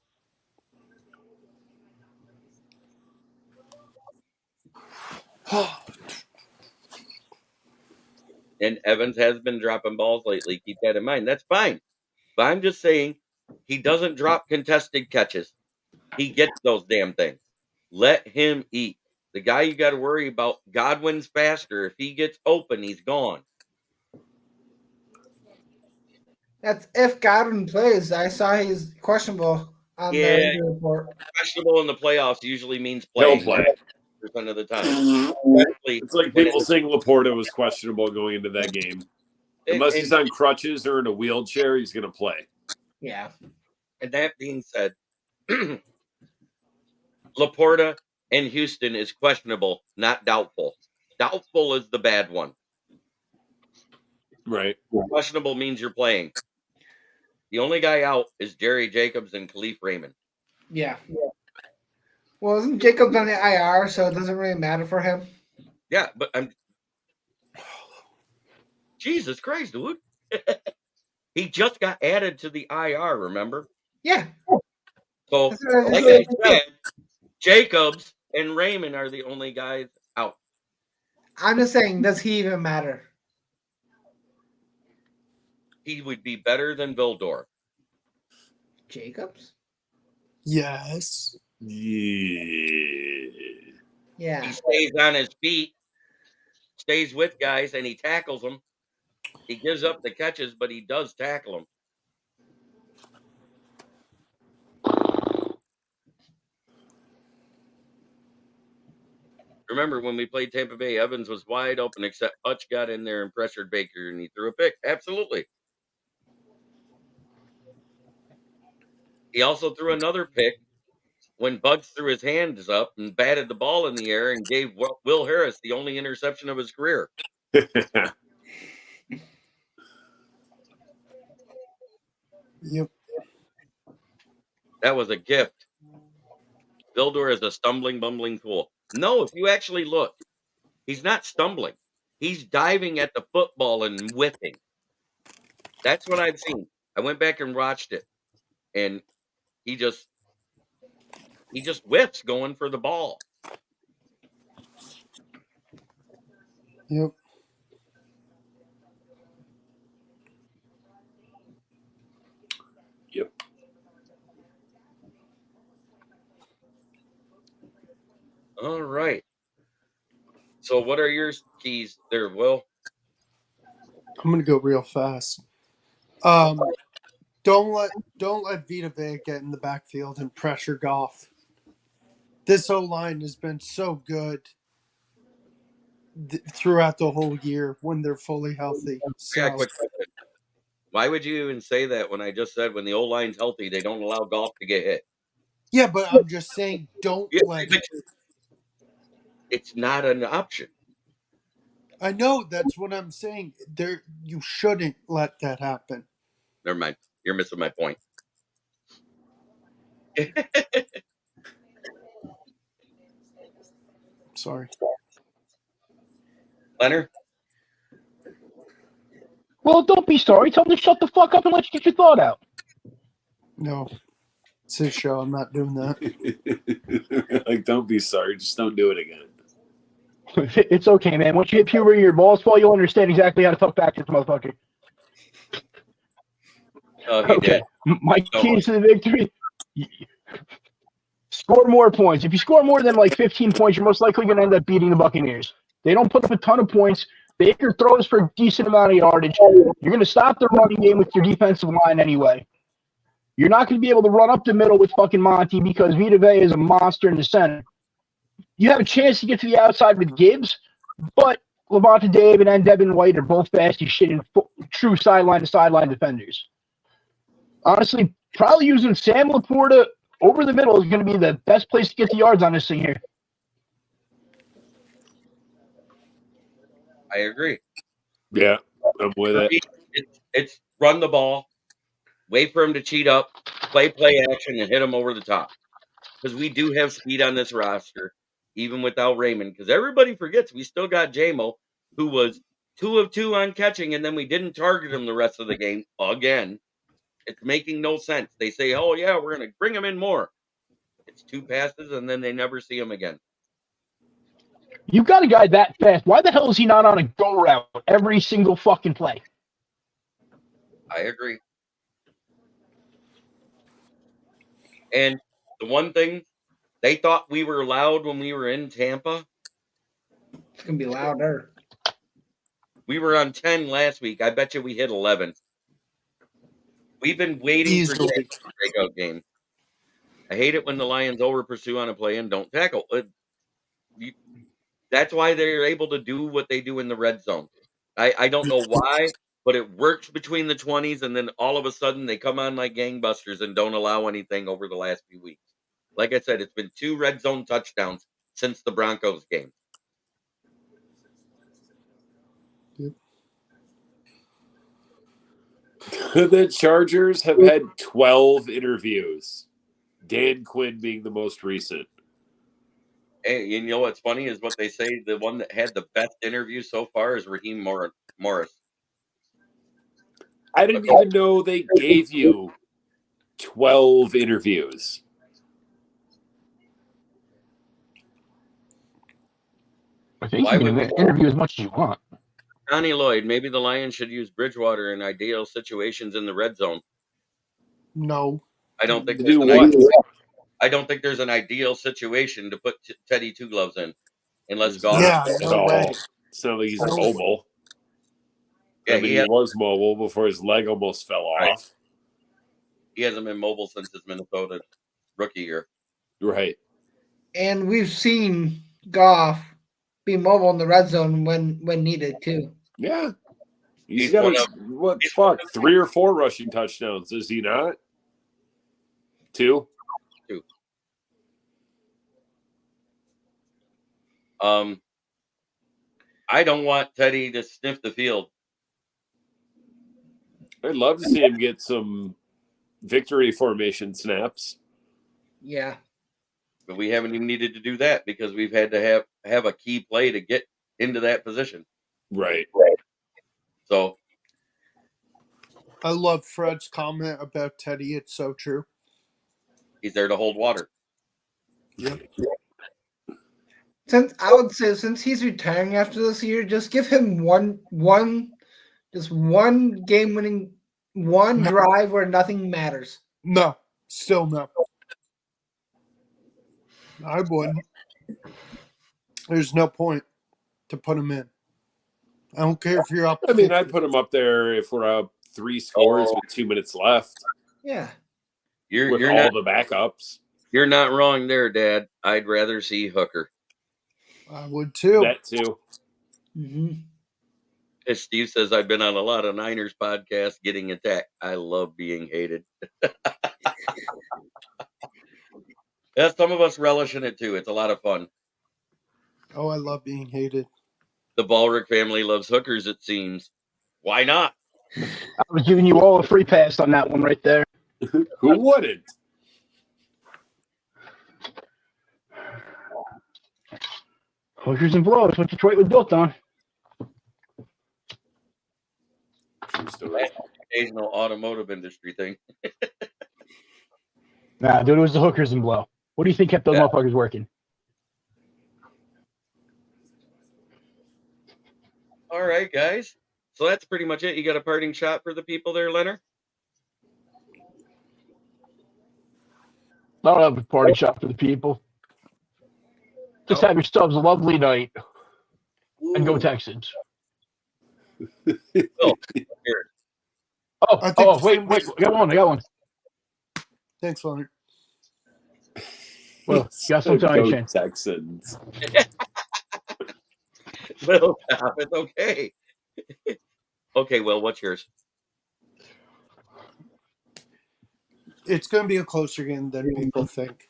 And Evans has been dropping balls lately. Keep that in mind. That's fine. But I'm just saying he doesn't drop contested catches. He gets those damn things. Let him eat. The guy you got to worry about, Godwin's faster. If he gets open, he's gone. That's if Godwin plays. I saw he's questionable on the injury report. Questionable in the playoffs usually means playing. He'll play. Percent of the time. It's like people saying Laporta was questionable going into that game. Unless he's on crutches or in a wheelchair, he's going to play. Yeah. And that being said, Laporta and Houston is questionable, not doubtful. Doubtful is the bad one. Right. Questionable means you're playing. The only guy out is Jerry Jacobs and Khalif Raymond. Yeah. Well, isn't Jacobs on the IR, so it doesn't really matter for him? Yeah, but I'm. Jesus Christ, dude. He just got added to the IR, remember? Yeah. So, like I said, Jacobs and Raymond are the only guys out. I'm just saying, does he even matter? He would be better than Vildor. Jacobs? Yes. Yeah. He stays on his feet, stays with guys, and he tackles them. He gives up the catches, but he does tackle them. Remember when we played Tampa Bay, Evans was wide open, except Hutch got in there and pressured Baker, and he threw a pick. Absolutely. He also threw another pick when Bugs threw his hands up and batted the ball in the air and gave Will Harris the only interception of his career. Yep. That was a gift. Vildor is a stumbling, bumbling fool. No, if you actually look, he's not stumbling. He's diving at the football and whipping. That's what I've seen. I went back and watched it, and he just whips going for the ball. Yep. Yep. All right. So what are your keys there, Will? I'm gonna go real fast. Don't let Vita Vea get in the backfield and pressure Goff. This O-line has been so good throughout the whole year when they're fully healthy. So Yeah, quick question. Why would you even say that when I just said when the O-line's healthy, they don't allow Goff to get hit? yeah, but I'm just saying, don't Yeah, let but it. it's not an option. I know that's what I'm saying. There, you shouldn't let that happen. Never mind. You're missing my point. Sorry. Leonard? Well, don't be sorry. Tell him to shut the fuck up and let you get your thought out. No, it's his show. I'm not doing that. Like, don't be sorry. Just don't do it again. It's okay, man. Once you hit puberty, your balls fall, you'll understand exactly how to talk back to this motherfucker. Oh, he Okay. did. My keys to the victory. Score more points. If you score more than like 15 points, you're most likely going to end up beating the Buccaneers. They don't put up a ton of points. Baker throws for a decent amount of yardage. You're going to stop the running game with your defensive line anyway. You're not going to be able to run up the middle with fucking Monty because Vita Vea is a monster in the center. You have a chance to get to the outside with Gibbs, but Levante David and Devin White are both fast as shit and true sideline-to-sideline defenders. Honestly, probably using Sam Laporta over the middle is going to be the best place to get the yards on this thing here. I agree. Yeah, I'm with it. It's run the ball, wait for him to cheat up, play action, and hit him over the top. Because we do have speed on this roster, even without Raymond. Because everybody forgets we still got Jamo, who was 2 of 2 on catching, and then we didn't target him the rest of the game again. It's making no sense. They say, oh, yeah, we're going to bring him in more. It's 2 passes, and then they never see him again. You've got a guy that fast. Why the hell is he not on a go route every single fucking play? I agree. And the one thing, they thought we were loud when we were in Tampa. It's going to be louder. We were on 10 last week. I bet you we hit 11. We've been waiting for the breakout game. I hate it when the Lions over-pursue on a play and don't tackle. That's why they're able to do what they do in the red zone. I don't know why, but it works between the 20s, and then all of a sudden they come on like gangbusters and don't allow anything over the last few weeks. Like I said, it's been 2 red zone touchdowns since the Broncos game. Yep. The Chargers have had 12 interviews. Dan Quinn being the most recent. Hey, you know what's funny is what they say, the one that had the best interview so far is Raheem Morris. I didn't even know they gave you 12 interviews. I think you can interview as much as you want. Johnny Lloyd, maybe the Lions should use Bridgewater in ideal situations in the red zone. No. I don't think I don't think there's an ideal situation to put Teddy Two Gloves in, unless Goff. Yeah, no way. It's not like he's mobile. Yeah, I mean, he was mobile before his leg almost fell off. He hasn't been mobile since his Minnesota rookie year. Right. And we've seen Goff be mobile in the red zone when needed too. Yeah. He's got one of- what he's fuck 3 or 4 rushing touchdowns, is he not? 2? I don't want Teddy to sniff the field. I'd love to see him get some victory formation snaps. Yeah. But we haven't even needed to do that because we've had to have a key play to get into that position. Right. So I love Fred's comment about Teddy. It's so true. he's there to hold water. Since he's retiring after this year, just give him one game-winning drive where nothing matters. No, still no. I wouldn't. There's no point to put him in. I don't care if you're up. I mean, I'd put him up there if we're up 3 scores with 2 minutes left. Yeah. You're all not the backups. You're not wrong there, Dad. I'd rather see Hooker. I would too. That too. Mm-hmm. As Steve says, I've been on a lot of Niners podcasts getting attacked. I love being hated. Yeah, some of us relish in it too. It's a lot of fun. Oh, I love being hated. The Ballrick family loves hookers, it seems. Why not? I was giving you all a free pass on that one right there. Who wouldn't? Hookers and blows, what Detroit was built on. Occasional automotive industry thing. Nah, dude, it was the hookers and blow. What do you think kept those motherfuckers working? All right, guys. So that's pretty much it. You got a parting shot for the people there, Leonard? I don't have a party shot for the people. Just have yourselves a lovely night. And go Texans. Oh, here. Wait, I got one. Thanks, Leonard. Well, got some time, Shane. Texans. Well, it's okay. Okay, well, what's yours? It's going to be a closer game than people think.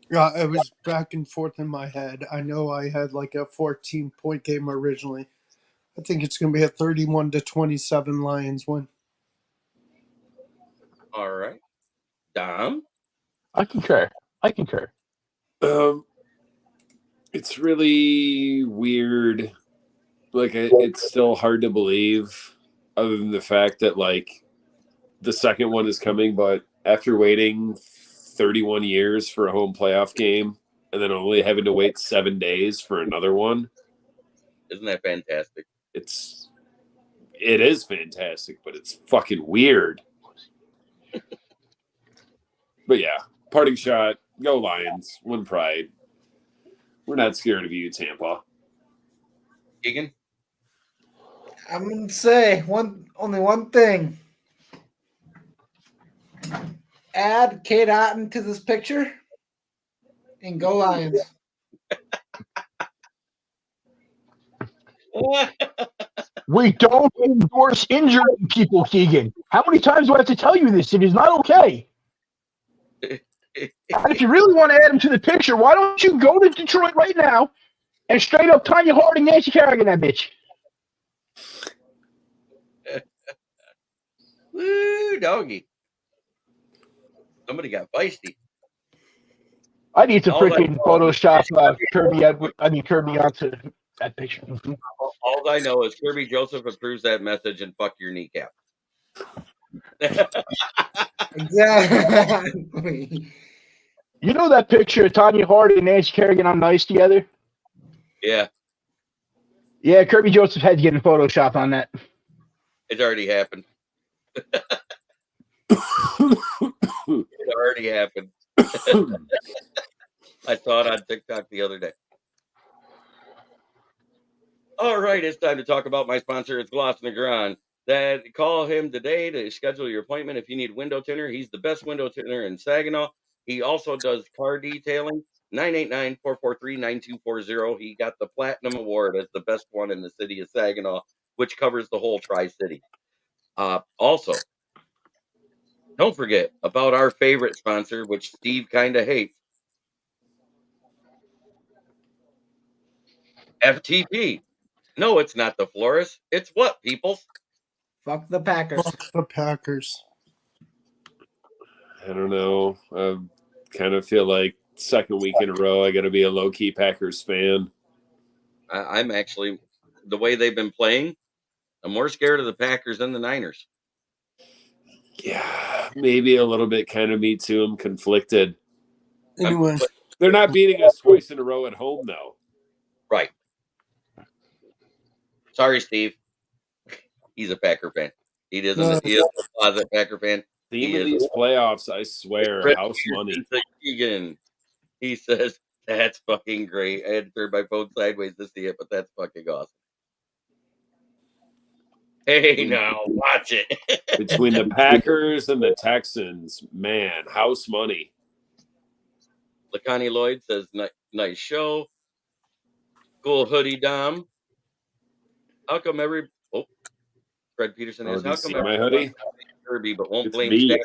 Yeah, it was back and forth in my head. I know I had like a 14-point game originally. I think it's going to be a 31-27 Lions win. All right. Dom? I concur. It's really weird. Like, it's still hard to believe, other than the fact that, like, the second one is coming, but after waiting 31 years for a home playoff game and then only having to wait 7 days for another one. Isn't that fantastic? It is fantastic, but it's fucking weird. But yeah, parting shot, go Lions, win pride. We're not scared of you, Tampa. Keegan? I'm going to say only one thing. Add Kate Otten to this picture and go Lions. We don't endorse injuring people, Keegan. How many times do I have to tell you this? It is not okay. And if you really want to add him to the picture, why don't you go to Detroit right now and straight up Tanya Harding, Nancy Kerrigan, that bitch? Woo, doggy. Somebody got feisty. I need to freaking Photoshop Kirby onto that picture. Mm-hmm. All I know is Kirby Joseph approves that message and fuck your kneecap. Exactly. You know that picture of Tanya Harding and Nancy Kerrigan on Nice together? Yeah. Yeah, Kirby Joseph had to get in Photoshop on that. It's already happened. It already happened. I saw it on TikTok the other day. All right, it's time to talk about my sponsor. It's Gloss Negron. Call him today to schedule your appointment. If you need window tinner, he's the best window tinner in Saginaw. He also does car detailing. 989-443-9240. He got the Platinum Award as the best one in the city of Saginaw, which covers the whole Tri-City. Also, don't forget about our favorite sponsor, which Steve kind of hates, FTP. No, it's not the florist. It's what, people? Fuck the Packers. Fuck the Packers. I don't know. I kind of feel like second week in a row, I got to be a low-key Packers fan. I'm actually, the way they've been playing, I'm more scared of the Packers than the Niners. Yeah, maybe a little bit. Kind of me too. I'm conflicted. Anyway, They're not beating us twice in a row at home, though. Right. Sorry, Steve. He's a Packer fan. He is a closet Packer fan. Theme of these playoffs, I swear, house money. He says, that's fucking great. I had to turn my phone sideways to see it, but that's fucking awesome. Hey, now, watch it. Between the Packers and the Texans, man, house money. LaConnie Lloyd says, nice show. Cool hoodie, Dom. How come Fred Peterson is, how come my hoodie? Kirby, but won't It's blame me. Stack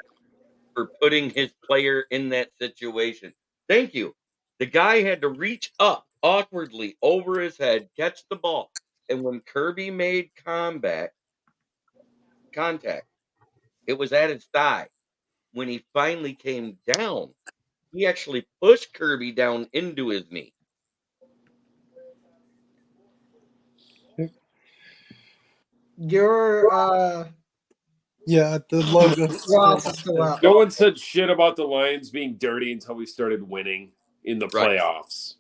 for putting his player in that situation? Thank you. The guy had to reach up awkwardly over his head, catch the ball. And when Kirby made contact, it was at his thigh. When he finally came down, he actually pushed Kirby down into his knee. Your yeah, the logo. No one said shit about the Lions being dirty until we started winning in the playoffs.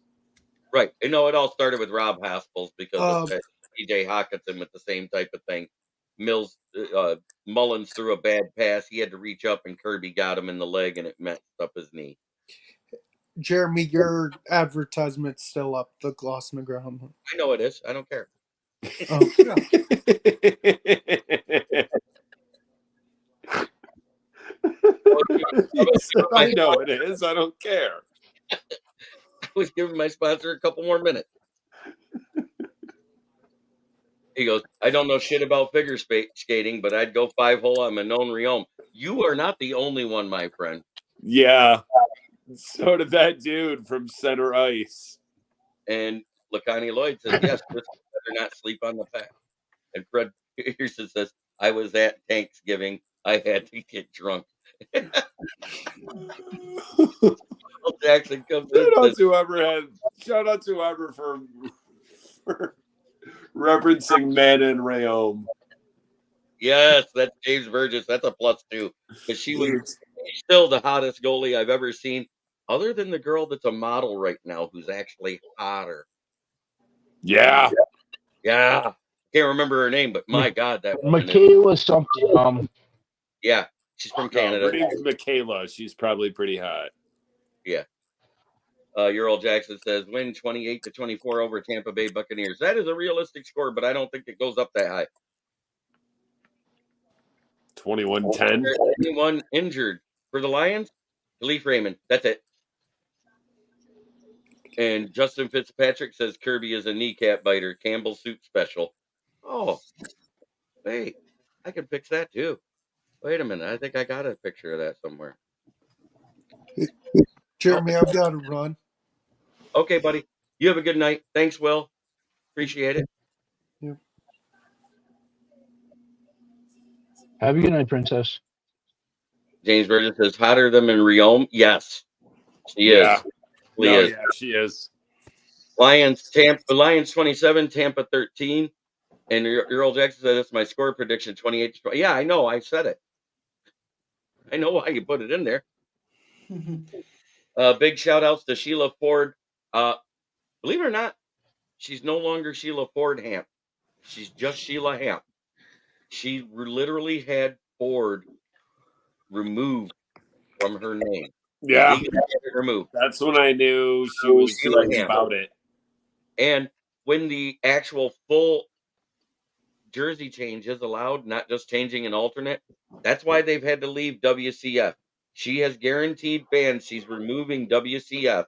Right. You know, it all started with Rob Haspels because of TJ Hawkinson with the same type of thing. Mullins threw a bad pass. He had to reach up, and Kirby got him in the leg, and it messed up his knee. Jeremy, your advertisement's still up, the Gloss McGraw one. I know it is. I don't care. Oh, yeah. I know it is. I don't care. I was giving my sponsor a couple more minutes. He goes, I don't know shit about figure skating, but I'd go 5-hole on Manon Riom. You are not the only one, my friend. Yeah. So did that dude from center ice. And LaConnie Lloyd says, yes, this better not sleep on the pack. And Fred Pearson says, I was at Thanksgiving. I had to get drunk. Jackson comes in. Shout out to whoever for referencing Manna and Rayome. Yes, that's James Burgess. That's a +2. Because she's still the hottest goalie I've ever seen, other than the girl that's a model right now who's actually hotter. Yeah. Yeah. Can't remember her name, but my God, that woman Michaela something. Yeah, she's from Canada. Her name's Michaela. She's probably pretty hot. Yeah. Your old Jackson says, win 28-24 over Tampa Bay Buccaneers. That is a realistic score, but I don't think it goes up that high. 21-10. Anyone injured for the Lions? Khalif Raymond. That's it. And Justin Fitzpatrick says Kirby is a kneecap biter. Campbell suit special. Oh, wait. I can fix that too. Wait a minute. I think I got a picture of that somewhere. Jeremy, I've got to run. Okay, buddy. You have a good night. Thanks, Will. Appreciate it. Yep. Have a good night, Princess. James Burgess says, hotter than in Riom? Yes, she is. Yeah, she is. Lions 27, Tampa 13. And your old Jackson said that's my score prediction, 28-20. Yeah, I know. I said it. I know why you put it in there. Big shout outs to Sheila Ford. Believe it or not, she's no longer Sheila Ford Hamp. She's just Sheila Hamp. She literally had Ford removed from her name. Yeah. Removed. That's when I knew she was serious about it. And when the actual full jersey change is allowed, not just changing an alternate, that's why they've had to leave WCF. She has guaranteed fans she's removing WCF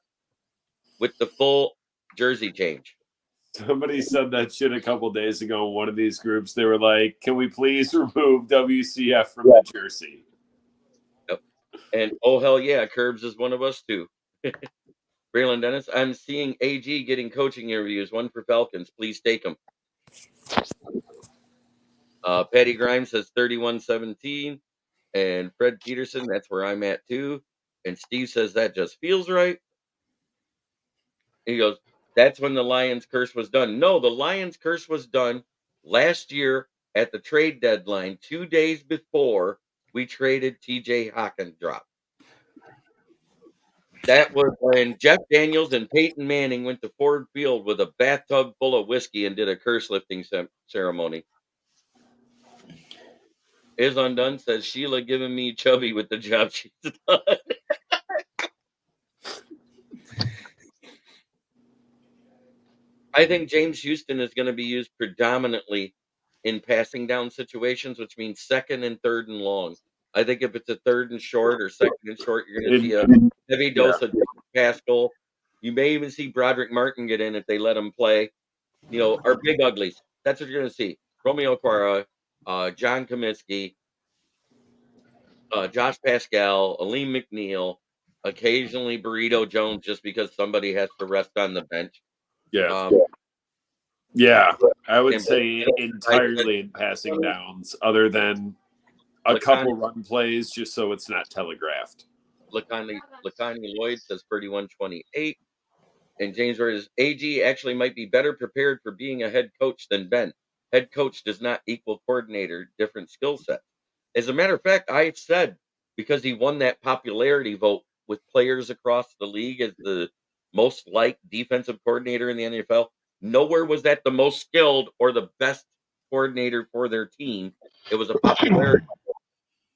with the full jersey change. Somebody said that shit a couple days ago in one of these groups. They were like, "Can we please remove WCF from the jersey?" Yep. And oh hell yeah, Curbs is one of us too. Braylon Dennis, I'm seeing AG getting coaching interviews. One for Falcons. Please take them. Patty Grimes says 31-17. And Fred Peterson, that's where I'm at too. And Steve says that just feels right. He goes, that's when the Lions curse was done. No, the Lions curse was done last year at the trade deadline, 2 days before we traded TJ Hawkins-Drop. That was when Jeff Daniels and Peyton Manning went to Ford Field with a bathtub full of whiskey and did a curse lifting ceremony. Is Undone says Sheila giving me chubby with the job she's done. I think James Houston is going to be used predominantly in passing down situations, which means second and third and long. I think if it's a third and short or second and short, you're going to see a heavy dose of Pascal. You may even see Broderick Martin get in if they let him play. You know, our big uglies. That's what you're going to see. Romeo Quara, John Comiskey, Josh Pascal, Aleem McNeil, occasionally Burrito Jones, just because somebody has to rest on the bench. Yeah. Yeah, I would say entirely in passing downs, other than a couple run plays, just so it's not telegraphed. Lacani Lloyd says 31-28. And James Ward AG actually might be better prepared for being a head coach than Ben. Head coach does not equal coordinator, different skill set. As a matter of fact, I've said, because he won that popularity vote with players across the league as the most liked defensive coordinator in the NFL, nowhere was that the most skilled or the best coordinator for their team. It was a popularity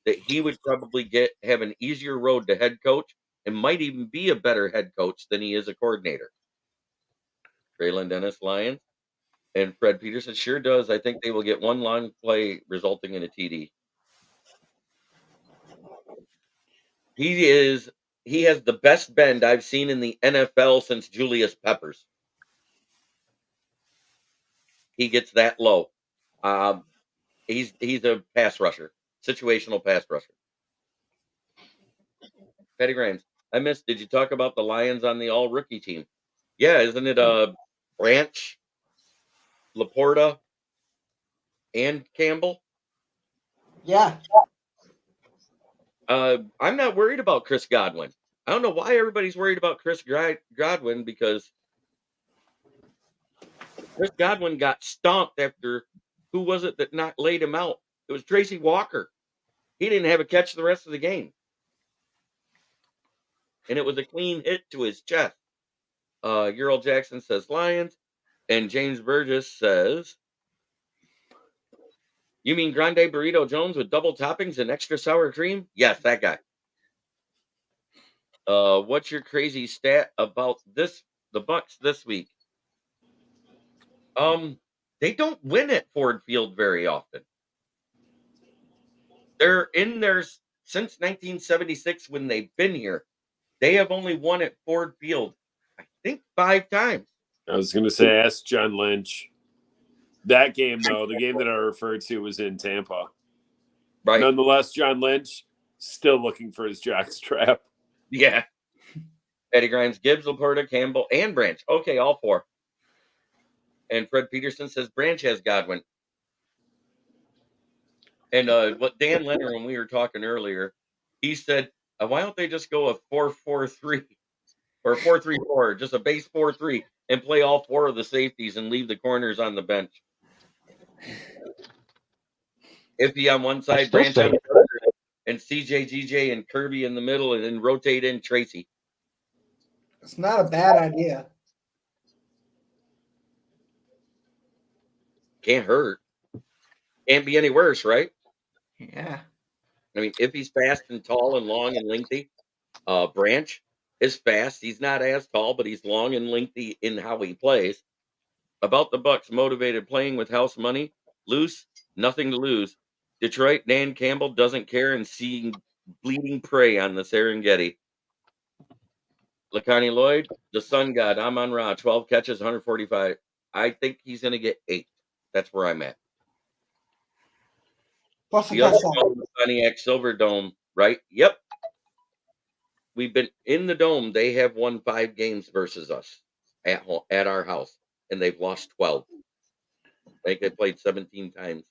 that he would probably have an easier road to head coach and might even be a better head coach than he is a coordinator. Braylon Dennis, Lions. And Fred Peterson sure does. I think they will get one long play resulting in a TD. He has the best bend I've seen in the NFL since Julius Peppers. He gets that low. He's a pass rusher, situational pass rusher. Petty Grimes, I missed. Did you talk about the Lions on the all rookie team? Yeah, isn't it Branch, Laporta, and Campbell? Yeah. I'm not worried about Chris Godwin. I don't know why everybody's worried about Chris Godwin, because Chris Godwin got stomped after, who was it that laid him out? It was Tracy Walker. He didn't have a catch the rest of the game. And it was a clean hit to his chest. Ural Jackson says Lions. And James Burgess says, you mean Grande Burrito Jones with double toppings and extra sour cream? Yes, that guy. What's your crazy stat about the Bucs this week? They don't win at Ford Field very often. They're in there since 1976 when they've been here. They have only won at Ford Field, I think, 5 times. I was going to say, ask John Lynch. That game, though, the game that I referred to was in Tampa. Right. Nonetheless, John Lynch still looking for his jockstrap. Yeah. Eddie Grimes, Gibbs, Laporta, Campbell, and Branch. Okay, all 4. And Fred Peterson says Branch has Godwin. And what Dan Leonard, when we were talking earlier, he said, why don't they just go a 4-4-3 or 4-3-4, just a base 4-3, and play all 4 of the safeties and leave the corners on the bench? Iffy on one side, Branch on the other, and CJ, GJ, and Kirby in the middle, and then rotate in Tracy. It's not a bad idea. Can't hurt. Can't be any worse, right? Yeah. I mean, if he's fast and tall and long and lengthy, Branch is fast. He's not as tall, but he's long and lengthy in how he plays. About the Bucs, motivated, playing with house money, loose, nothing to lose. Detroit, Dan Campbell doesn't care and seeing bleeding prey on the Serengeti. Lacani Lloyd, the Sun God, I'm on Ra, 12 catches, 145. I think he's going to get 8. That's where I'm at. Plus a The other touchdown. one, the Pontiac Silverdome, right? Yep. We've been in the dome. They have won 5 games versus us at home, at our house, and they've lost 12. I think they played 17 times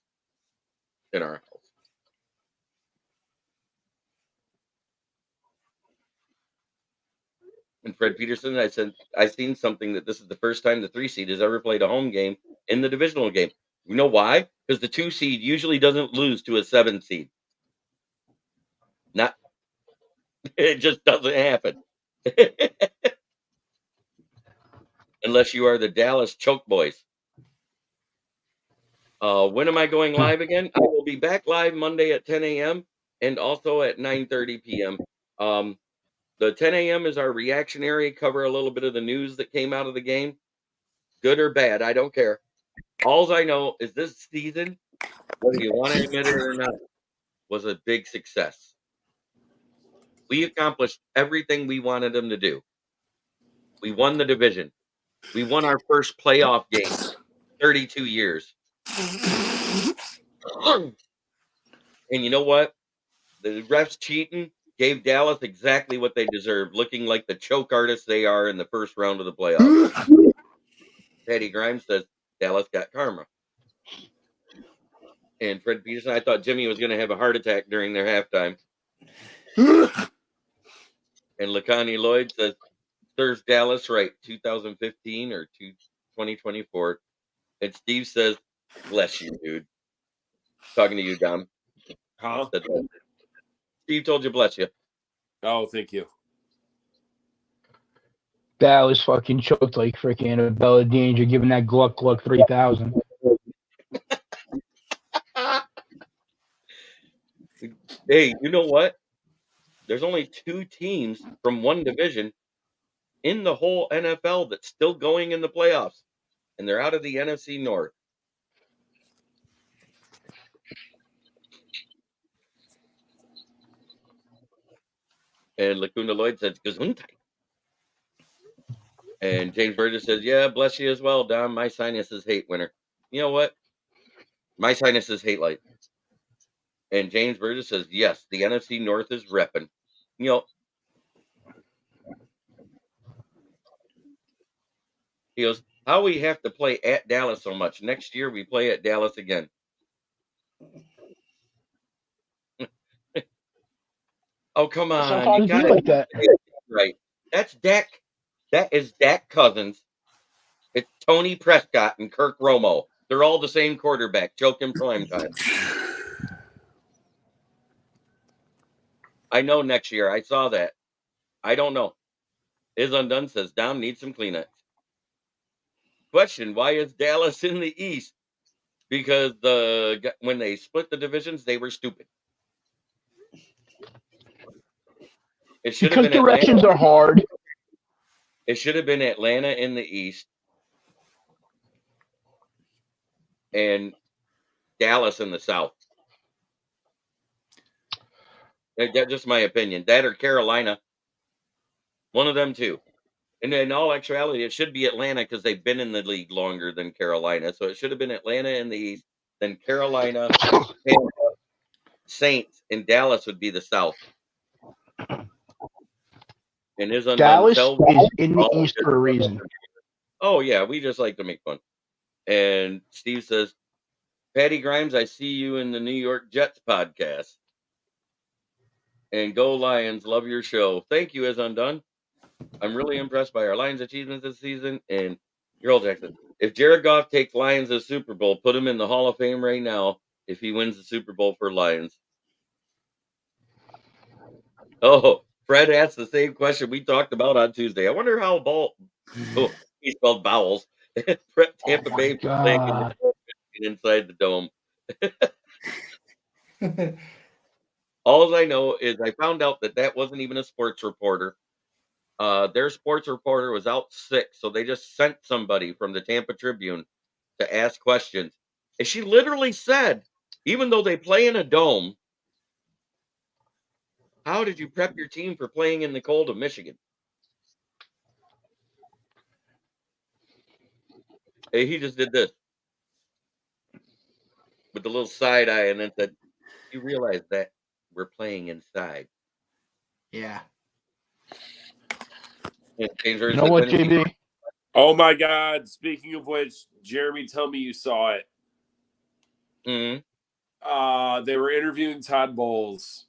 in our house. And Fred Peterson, I said, I've seen something that this is the first time the 3 seed has ever played a home game in the divisional game. You know why? Because the 2 seed usually doesn't lose to a 7 seed. Not, it just doesn't happen. Unless you are the Dallas Choke Boys. When am I going live again? I will be back live Monday at 10 a.m. and also at 9:30 p.m. The 10 a.m. is our reactionary, cover a little bit of the news that came out of the game. Good or bad, I don't care. All I know is this season, whether you want to admit it or not, was a big success. We accomplished everything we wanted them to do. We won the division. We won our first playoff game, 32 years. And you know what? The refs cheating gave Dallas exactly what they deserved, looking like the choke artists they are in the first round of the playoffs. Patty Grimes says Dallas got karma. And Fred Peterson, I thought Jimmy was going to have a heart attack during their halftime. And Lacani Lloyd says, serves Dallas right, 2015 or 2024. And Steve says, bless you, dude. Talking to you, Dom. Huh? Steve told you, bless you. Oh, thank you. Dallas fucking choked like freaking a Bella Danger giving that Gluck 3000. Hey, you know what? There's only 2 teams from one division in the whole NFL that's still going in the playoffs, and they're out of the NFC North. And Lacuna Lloyd says, Gesundheit. And James Burgess says, yeah, bless you as well, Dom. My sinuses hate winter. You know what? My sinuses hate light. And James Burgess says, yes, the NFC North is repping. You know, he goes, how we have to play at Dallas so much. Next year we play at Dallas again. Oh, come on. Sometimes You it got be like that. right. That's Dak. That is Dak Cousins. It's Tony Prescott and Kirk Romo. They're all the same quarterback. Joke in prime time. I know next year. I saw that. I don't know. Is Undone says, Dom needs some Kleenex. Question, why is Dallas in the East? Because when they split the divisions, they were stupid. It should have Because been directions Atlanta. are hard. It should have been Atlanta in the East and Dallas in the South. That's just my opinion. That or Carolina. One of them two. And in all actuality, it should be Atlanta because they've been in the league longer than Carolina. So it should have been Atlanta in the East, then Carolina, Tampa, Saints, and Dallas would be the South. And his Dallas Undone is in the East for a reason. Oh, yeah, we just like to make fun. And Steve says, Patty Grimes, I see you in the New York Jets podcast. And go Lions, love your show. Thank you, Is Undone. I'm really impressed by our Lions' achievements this season. And your old Jackson, if Jared Goff takes Lions to the Super Bowl, put him in the Hall of Fame right now if he wins the Super Bowl for Lions. Oh, Fred asked the same question we talked about on Tuesday. I wonder how he spelled bowels. Tampa Bay playing inside the dome. All I know is I found out that wasn't even a sports reporter. Their sports reporter was out sick, so they just sent somebody from the Tampa Tribune to ask questions. And she literally said, even though they play in a dome, how did you prep your team for playing in the cold of Michigan? Hey, he just did this with the little side eye and then said, "You realize that we're playing inside." Yeah. And James Harden You know said, what, "When he-" JB? Oh my God! Speaking of which, Jeremy, tell me you saw it. Mhm. They were interviewing Todd Bowles,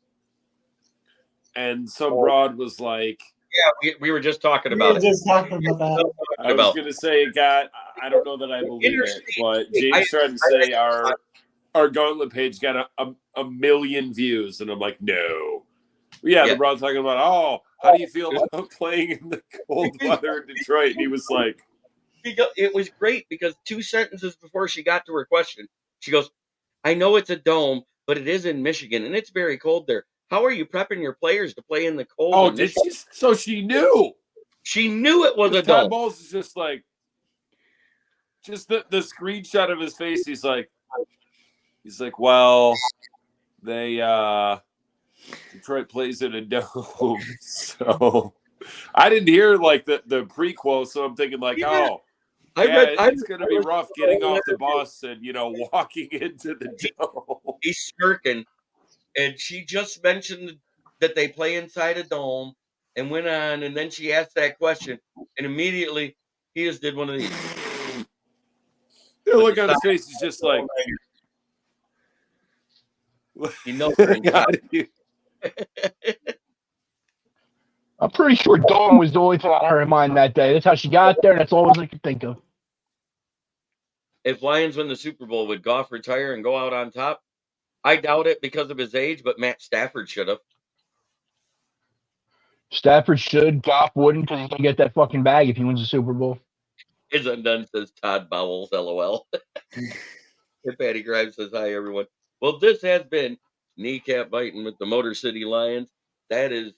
and some broad was like, Yeah, we were just talking We about were it. just talking about that. I was going to say it got, I don't know that I believe it, but James tried to say our gauntlet page got a million views, and I'm like, no. Yeah, the Yeah. broad talking about, oh, how do you feel about playing in the cold weather in Detroit? And he was like, It was great because 2 sentences before she got to her question, she goes, "I know it's a dome, but it is in Michigan and it's very cold there. How are you prepping your players to play in the cold oh, in did Michigan?" she? So she knew. She knew it was a Because Todd dome. Bowles is just like, just the screenshot of his face. He's like, well, they Detroit plays in a dome, so I didn't hear like the prequel. So I'm thinking like, oh, yeah, it's going to be rough getting off the bus and walking into the dome. He's smirking, and she just mentioned that they play inside a dome, and went on, and then she asked that question, and immediately he just did one of these. The look on his face is just like, You know they're inside. I'm pretty sure Dawn was the only thing on her mind that day. That's how she got there. That's all I could think of. If Lions win the Super Bowl, would Goff retire and go out on top? I doubt it because of his age, but Matt Stafford should have. Stafford should. Goff wouldn't because he's going to get that fucking bag if he wins the Super Bowl. Isn't done, says Todd Bowles, LOL. And Patty Grimes says, "Hi, everyone." Well, this has been Kneecap Biting with the Motor City Lions. That is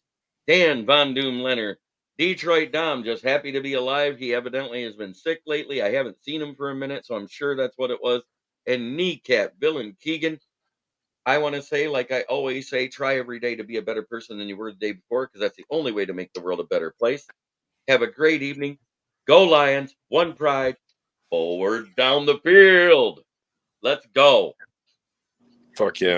Dan Von Doom Leonard. Detroit Dom, just happy to be alive. He evidently has been sick lately. I haven't seen him for a minute, so I'm sure that's what it was. And Kneecap, Bill and Keegan. I want to say, like I always say, try every day to be a better person than you were the day before, because that's the only way to make the world a better place. Have a great evening. Go Lions. One pride. Forward down the field. Let's go. Fuck yeah.